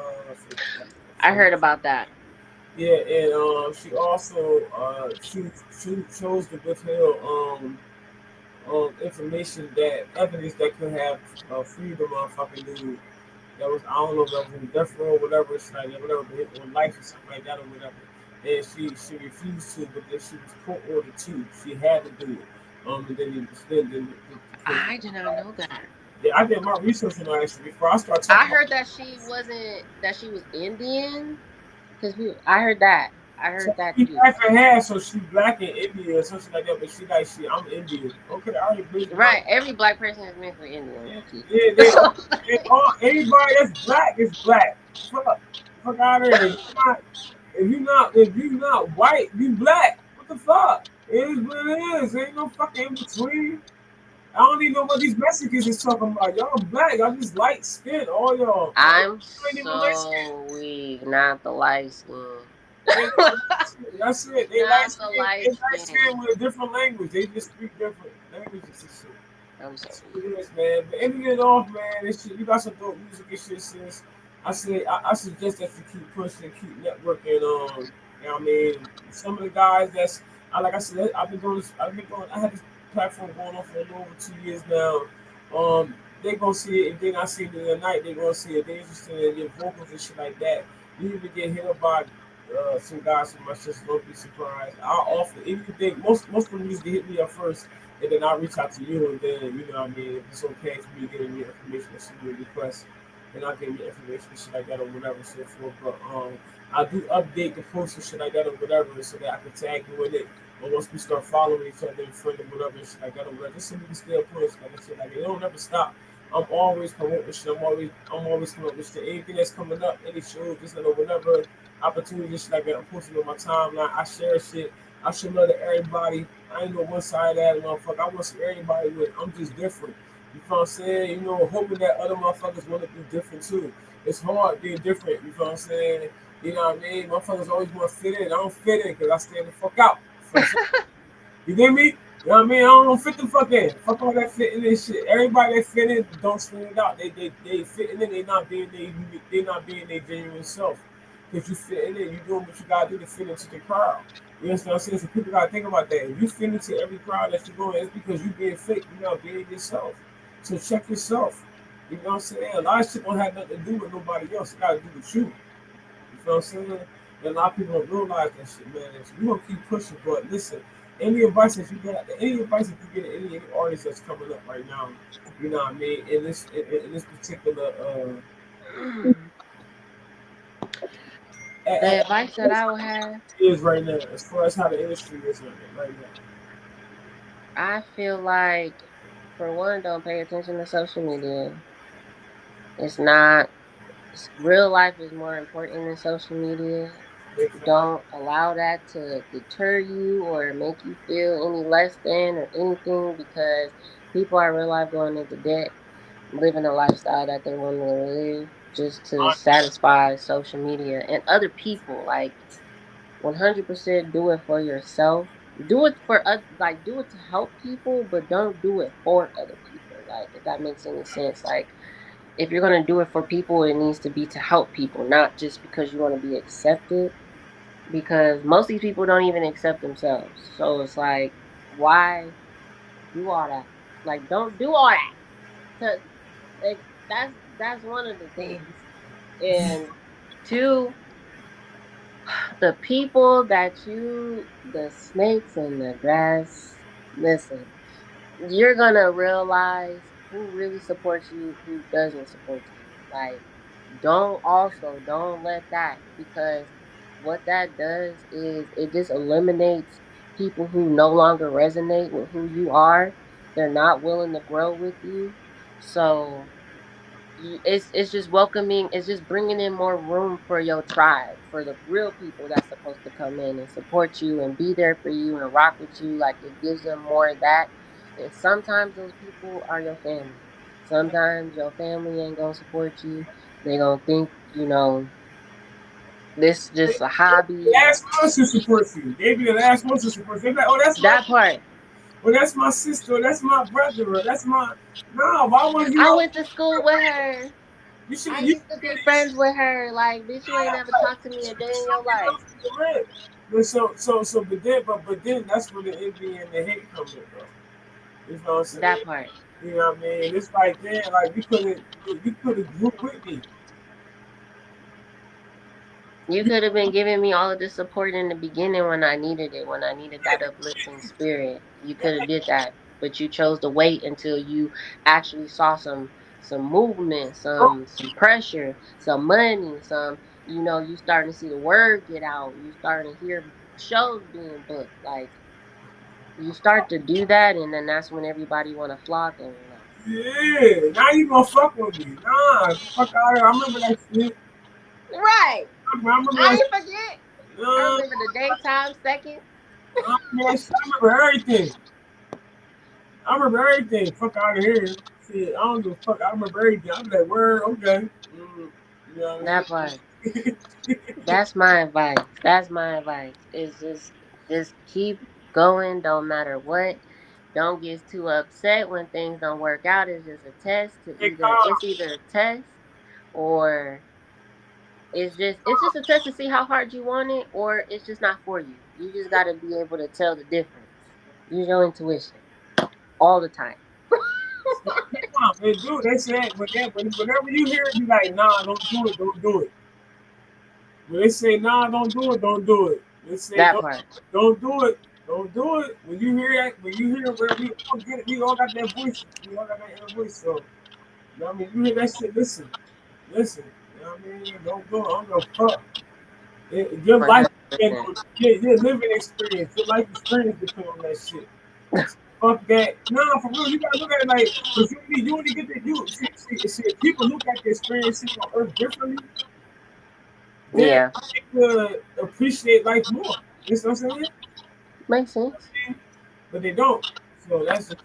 I heard about that. Yeah, and she also she chose to withhold information evidence that could have freed the motherfucking dude. That was, I don't know if that was in death row or whatever, it's like whatever, or life or something like that or whatever. And she refused to, but then she was court ordered to. She had to do it. And then he was then. I did not know that. Yeah, I did my research on her actually before I started talking. I heard that she was Indian. I heard that. She half and half, so she black and Indian or something like that. But I'm Indian. Okay, I already agree. Right, every black person is meant for Indian. Yeah, anybody that's black is black. Fuck out of here. If you not white, you black. What the fuck? It is what it is. There ain't no fucking in between. I don't even know what these Mexicans is talking about. Y'all black. Y'all just light skin. All y'all. I'm so weak. Not the light skin. That's it. They light skin with a different language. They just speak different languages and shit. I'm sorry. It is, man. But ending it off, man. This shit, you got some dope music and shit, sis. I suggest that you keep pushing, keep networking. You know what I mean? Some of the guys like I said, I had this platform going on for a little over 2 years now. They gonna see it. If they not seeing it tonight, they gonna see it. They interested in your vocals and shit like that. You even get hit up by some guys from my sister. Don't be surprised. I'll offer. Even if they most of them usually hit me up first, and then I'll reach out to you, and then you know what I mean. If it's okay for me to get me information or send me a request, then I'll give you information and shit like that or whatever, so forth. But I do update the post and shit like that or whatever, so that I can tag you in it. But once we start following each other and friend or whatever, and shit like that or whatever, just so we can stay up close, like I said, like it don't ever stop. I'm always promoting shit. I'm always coming up with shit. Anything that's coming up, any shows, just like whatever opportunities, shit like that, I'm posting on my timeline. I share shit. I show love to everybody. I ain't no one side of that motherfucker. I want to see everybody with. I'm just different. You know what I'm saying? You know, hoping that other motherfuckers want to be different too. It's hard being different. You know what I'm saying? You know what I mean? Motherfuckers always want to fit in. I don't fit in because I stand the fuck out. You get me? You know what I mean? I don't fit the fuck in. Fuck all that fitting in shit. Everybody that fit in don't stand out. They fitting in. They not being their genuine self. Because you fitting in, you doing what you gotta do to fit into the crowd. You understand what I'm saying? So people gotta think about that. If you fit into every crowd that you're going, it's because you being fake. You're not being yourself. So check yourself. You know what I'm saying? A lot of shit don't have nothing to do with nobody else. It gotta do with you. You know what I'm saying? And a lot of people don't realize that shit, man. So we gonna keep pushing, but listen, any advice that you get any artist that's coming up right now, you know what I mean, in this particular The advice that I would have, is right now, as far as how the industry is right now. I feel like, for one, don't pay attention to social media. It's not, real life is more important than social media. Big fan. Don't allow that to deter you or make you feel any less than or anything, because people are real life going into debt, living a lifestyle that they want to live just to satisfy social media and other people. Like, 100% do it for yourself. Do it for like, do it to help people, but don't do it for other people. Like, if that makes any sense. Like, if you're gonna do it for people, it needs to be to help people, not just because you want to be accepted. Because most of these people don't even accept themselves. So it's like, why do all that? Like, don't do all that. 'Cause, like, that's one of the things. And two, the people that the snakes in the grass, listen, you're gonna realize who really supports you, who doesn't support you. Like, don't let that, because what that does is it just eliminates people who no longer resonate with who you are. They're not willing to grow with you. So it's just welcoming. It's just bringing in more room for your tribe, for the real people that's supposed to come in and support you and be there for you and rock with you. Like, it gives them more of that. And sometimes those people are your family. Sometimes your family ain't gonna support you. They gonna think, this just a hobby. Last ones to support you. They be the last ones to support you. They be like, oh, that's my, That part. well, that's my sister, or that's my brother, or that's my. No, why would you? I went to school with her. You should. I You used to be friends with her. Like, bitch, you ain't never talked to me a day in your life. But but then that's where the envy and the hate comes in, bro. You know what I'm saying? That part. You know what I mean? It's like, damn, like you could have grew with me. You could have been giving me all of the support in the beginning when I needed it, when I needed that uplifting spirit. You could have did that, but you chose to wait until you actually saw some movement, some pressure, some money, you starting to see the word get out. You starting to hear shows being booked. Like, you start to do that, and then that's when everybody want to flock, and Yeah, now you gonna fuck with me? Nah, fuck out of here. I remember that shit. right. I remember I that. ain't forget. I Nah, remember the daytime second. I remember that shit. I remember everything. I remember everything. Fuck out of here. Shit, I don't give a fuck. I remember everything. I'm like, word, okay. You know what That part. I mean? That's my advice. That's my advice. Is just keep going, don't matter what. Don't get too upset when things don't work out. It's just a test to Hey, either Carl. it's either a test, or it's just a test to see how hard you want it, or it's just not for you. You just gotta be able to tell the difference. Use your intuition. all the time. Nah, man, dude, they said whenever you hear it, you like, nah, don't do it, don't do it. When they say, nah, don't do it, don't do it. They say, That part. don't do it, don't do it. When you hear where we all get it, we all got that voice, we all got that inner voice. So, you know what I mean? You hear that shit, listen, listen. You know what I mean? Don't do it, I don't give a fuck. Your life, 100%. your living experience, your life experience depend on that shit. Fuck that. Nah, for real, you gotta look at it like, because you only get that, see, if people look at the experiences on Earth differently, then Yeah, they could appreciate life more. You know what I'm saying? makes sense. But they don't. So that's just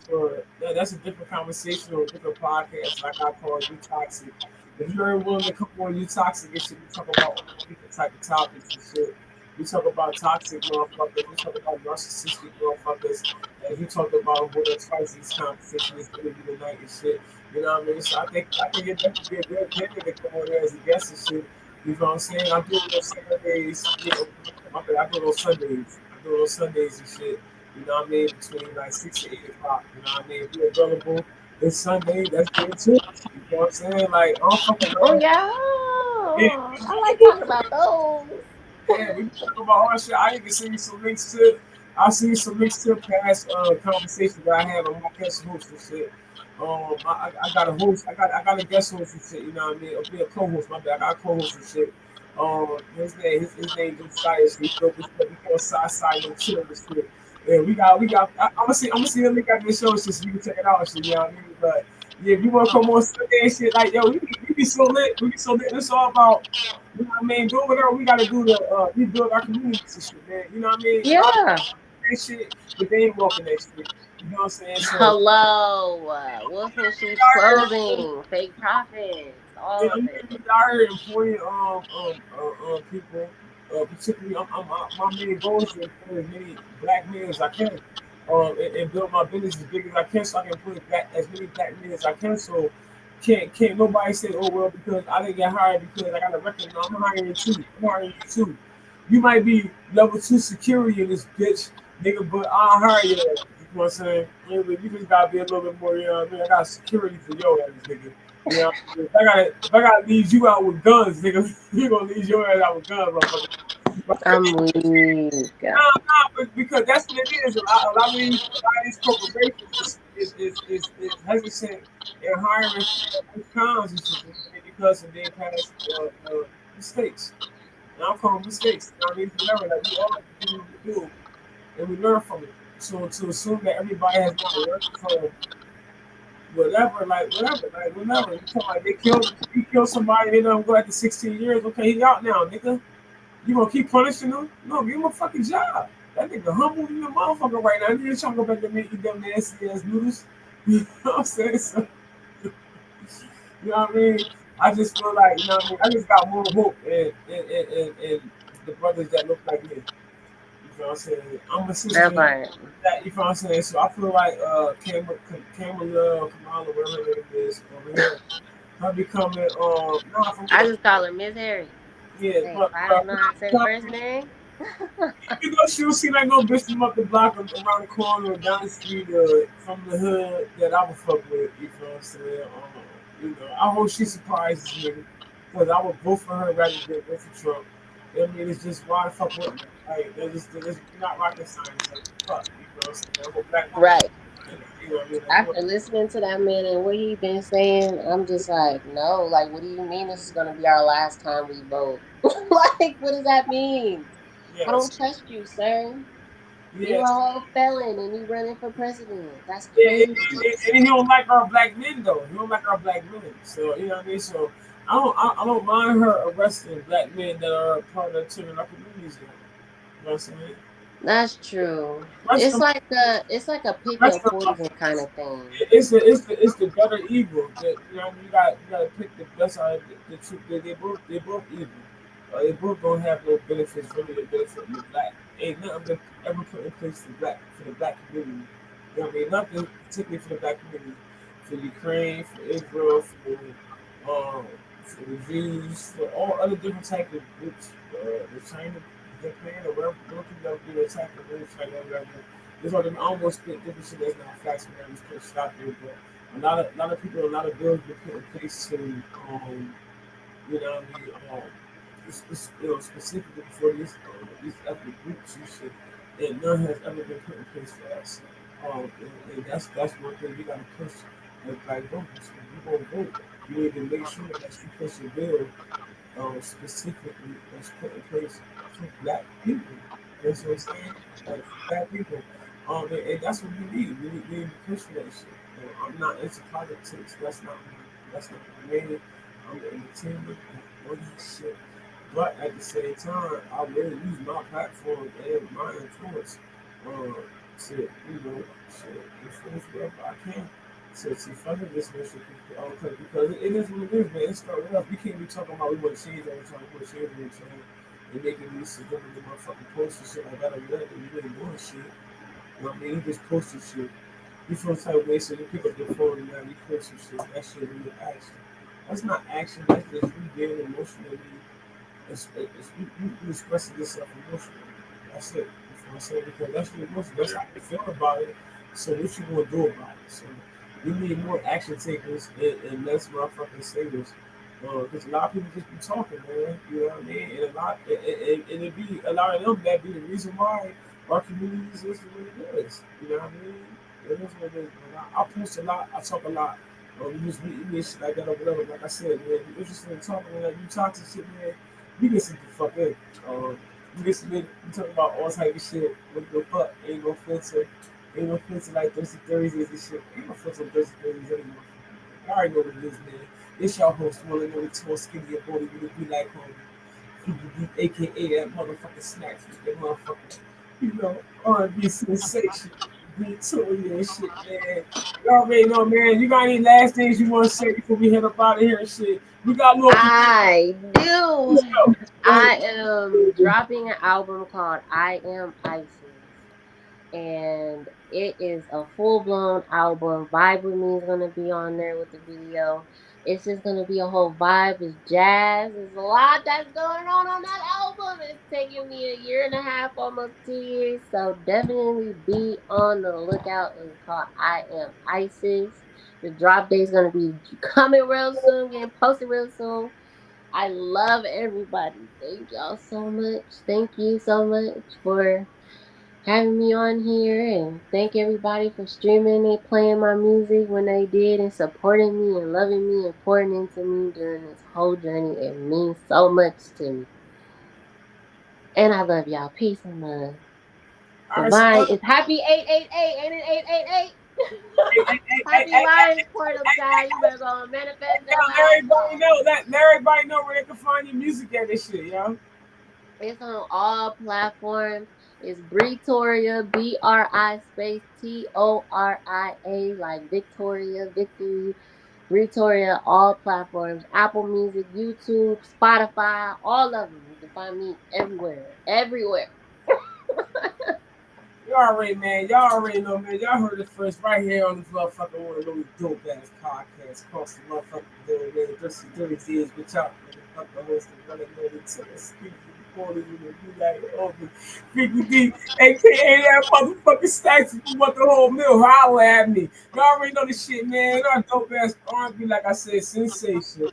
that's a different conversation or a different podcast. Like I call you toxic. If you're willing to come on you toxic and shit, we talk about all different type of topics and shit. We talk about toxic motherfuckers. We talk about narcissistic motherfuckers. And you talk about what twice these conversations is gonna be tonight and shit. You know what I mean? So I think it definitely be a good candidate to come on there as a guest and shit. You know what I'm saying? I do it on Saturdays. You know, I do it on Sundays. I do it on Sundays and shit. You know what I mean? Between like 6 and 8 o'clock. You know what I mean? If you're available this Sunday, that's good too. You know what I'm saying? Like, I'm fucking Oh around. yeah, Yeah, I like talking about those. yeah, we talk about all that shit. I even send you some links to. I'll send you some links to past conversations that I had on my guest host and shit. I got a host. I got a guest host and shit. You know what I mean? Or be a co-host. My bad. I got a co-host and shit. His name Josiah. So he built this. We call side no chill and shit. Yeah, we got. I'm gonna see the link after the show shit so you can check it out and shit. You know what I mean? But yeah, if you wanna come on Sunday and shit, like yo, we be so lit. We be so lit. It's all about. You know what I mean? Do whatever we gotta do to rebuild our communities and shit, man. You know what I mean? A lot of Yeah. people that shit, but they ain't walking that shit. You know what I'm saying? So Hello, wolf in sheep's clothing, fake profits, yeah, all of I'm it. really out here employing people, particularly my main goal is to employ as many black men as I can, and build my business as big as I can, so I can employ as many black men as I can. So can't nobody say, oh well, because I didn't get hired because I got a record. No, I'm hiring too. I'm hiring you too. You might be level 2 security in this bitch, nigga, but I'll hire you. You know what I'm saying? You just gotta be a little bit more. You know what I mean? I got security for your ass, nigga. You know, if I gotta leave you out with guns, nigga, you gonna leave your ass out with guns, motherfucker. But, I'm weak. because that's what it is. A lot of these corporations is hesitant in hiring cons and shit because of their past mistakes. And I'm calling mistakes. You know what I mean? Remember, like we all do what we do, and we learn from it. So to assume that everybody has not learned from whatever. You talking like he killed somebody, they don't go after 16 years. Okay, he out now, nigga. You gonna keep punishing him? No, give him a fucking job. That nigga humble you a motherfucker right now. You ain't trying to go back and eat them nasty ass noodles. You know what I'm saying? So, you know what I mean? I just feel like, you know what I mean? I just got more hope in the brothers that look like me. You know what I'm saying? I'm a That sister part. that, you know what I'm saying? So I feel like Kamala, whatever her name is, over here, her becoming, nah, for I real. just call her Miss Harry. Yeah, Hey, if I don't know how to say the first name, you know, she don't seem like no bitch from up the block or around the corner or down the street from the hood that I would fuck with. You know what I'm saying? You know, I hope she surprises me because I would vote for her rather than vote for Trump. I mean, it's just why the fuck with me? Like, they're just not rocket science. Like, fuck, you know what I'm saying? I'm a black woman. right? You know what I mean? Like, After listening to that man and what he been saying, I'm just like, no. Like, what do you mean this is gonna be our last time we vote? Like, what does that mean? I yes, don't trust you, sir. You a yes. whole felon and you running for president. That's Yeah, crazy. and he don't like our black men though. He don't like our black men. So you know what I mean. So I don't mind her arresting black men that are part of turning our communities. You know what I'm saying? That's true. Arrest them, It's like a pick arrest your them. poison kind of thing. It's the better evil. That you know what I mean. You gotta pick the best out of the truth. They both evil. They both don't have no benefits. Really, the benefit of the black. Ain't nothing been ever put in place for the black community. You know what I mean? Nothing particularly for the black community. For Ukraine, for Israel, for the Jews, for all other different type of groups. The China, Japan, or whatever, people that do attack the British, like whatever. There's all them almost spit different shit that's not facts and everything's put stop there, but a lot of people, a lot of bills been put in place to you know what I mean, specifically for these ethnic groups and shit, and none has ever been put in place for us. And that's one thing we gotta push as black voters. If you gonna vote, you need to make sure that you push a bill specifically that's put in place for black people. That's what I'm saying. Like black people. And that's what we need. We need to push for that shit. I'm not into politics. That's not my main. I'm an entertainment and all that shit. But at the same time, I will use my platform and my influence to, to influence wherever I can to further this mission. Because it is what it is, man. It's starting up. We can't be talking about we want to change all the time, we want to change every time, and making these subliminal motherfucking posts and shit like that or whatever. You ain't doing shit. You know what I mean? You just posted shit. You feel some type of way, so you pick up your phone and now you post some shit. That shit really action. That's not action. That's just you being emotionally. You expressing yourself emotionally. That's it. You know what I'm saying? Because that's your emotion. That's how you feel about it. So what you gonna do about it? So we need more action takers and less motherfucking sayers. Because a lot of people just be talking, man. You know what I mean? And it be a lot of them that be the reason why our community is what it is. You know what I mean? It is what it is. Man. I post a lot. I talk a lot. You just meet me shit like that or whatever. Like I said, man, if you're interested in talking, man, you talk to shit, man. You get some fuck in. You get some you talk about all type of shit. What the fuck? Ain't no filter. Ain't no filter like Thursdayz and shit. Ain't no filter on Thursdayz anymore. I already know what it is, man. It's y'all host, one of the tall, skinny, body, you be like people be AKA that motherfucking Snackz with that motherfucking, R&B sensation. Bri Toria and shit, man. Y'all already know, man. You got any last things you want to say before we head up out of here and shit? We got little. I do. I am dropping an album called I Am Isis. And it is a full-blown album. Vibe with Me is going to be on there with the video. It's just going to be a whole vibe. It's jazz. There's a lot that's going on that album. It's taking me a year and a half, almost 2 years. So definitely be on the lookout. It's called I Am Isis. The drop date is going to be coming real soon, getting posted real soon. I love everybody. Thank y'all so much. Thank you so much for having me on here, and thank everybody for streaming and playing my music when they did and supporting me and loving me and pouring into me during this whole journey. It means so much to me. And I love y'all. Peace and love. Divine is happy 888. Ain't it 888? Happy Lions Portal Sky. You better go and manifest that. Let everybody know where they can find your music at this shit, yo. It's on all platforms. It's Bri Toria, BRI space TORIA, like Victoria, Victory, Bri Toria, all platforms. Apple Music, YouTube, Spotify, all of them. You can find me everywhere. Everywhere. Y'all already know, man. Y'all heard it first right here on this motherfucking one of those dope ass podcasts. Cross the motherfucking door, man. Thirsdayz, bitch out. Motherfucking host and running over to the speaker. You be like, oh, Freaky D, aka that motherfucking Snackz. If you want the whole meal, holla at me. Y'all already know this shit, man. Our dope ass R&B, like I said, sensation.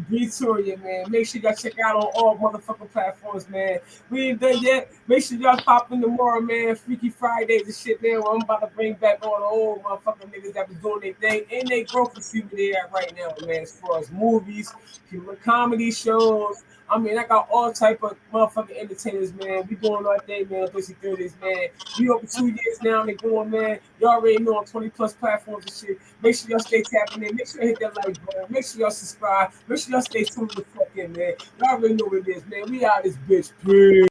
Bri Toria, man. Make sure y'all check out on all motherfucking platforms, man. We ain't done yet. Make sure y'all pop in tomorrow, man. Freaky Fridays and shit, man. Where I'm about to bring back all the old motherfucking niggas that was doing their thing. And they growth to see where they at right now, man. As far as movies, comedy shows. I mean, I got all type of motherfucking entertainers, man. We doing our thing, man. Thirsdayz, man. We over 2 years now. They going, man. Y'all already know on 20 plus platforms and shit. Make sure y'all stay tapping in. Make sure y'all hit that like button. Make sure y'all subscribe. Make sure y'all stay tuned the fuck in, man. Y'all already know what it is, man. We out this bitch. Peace.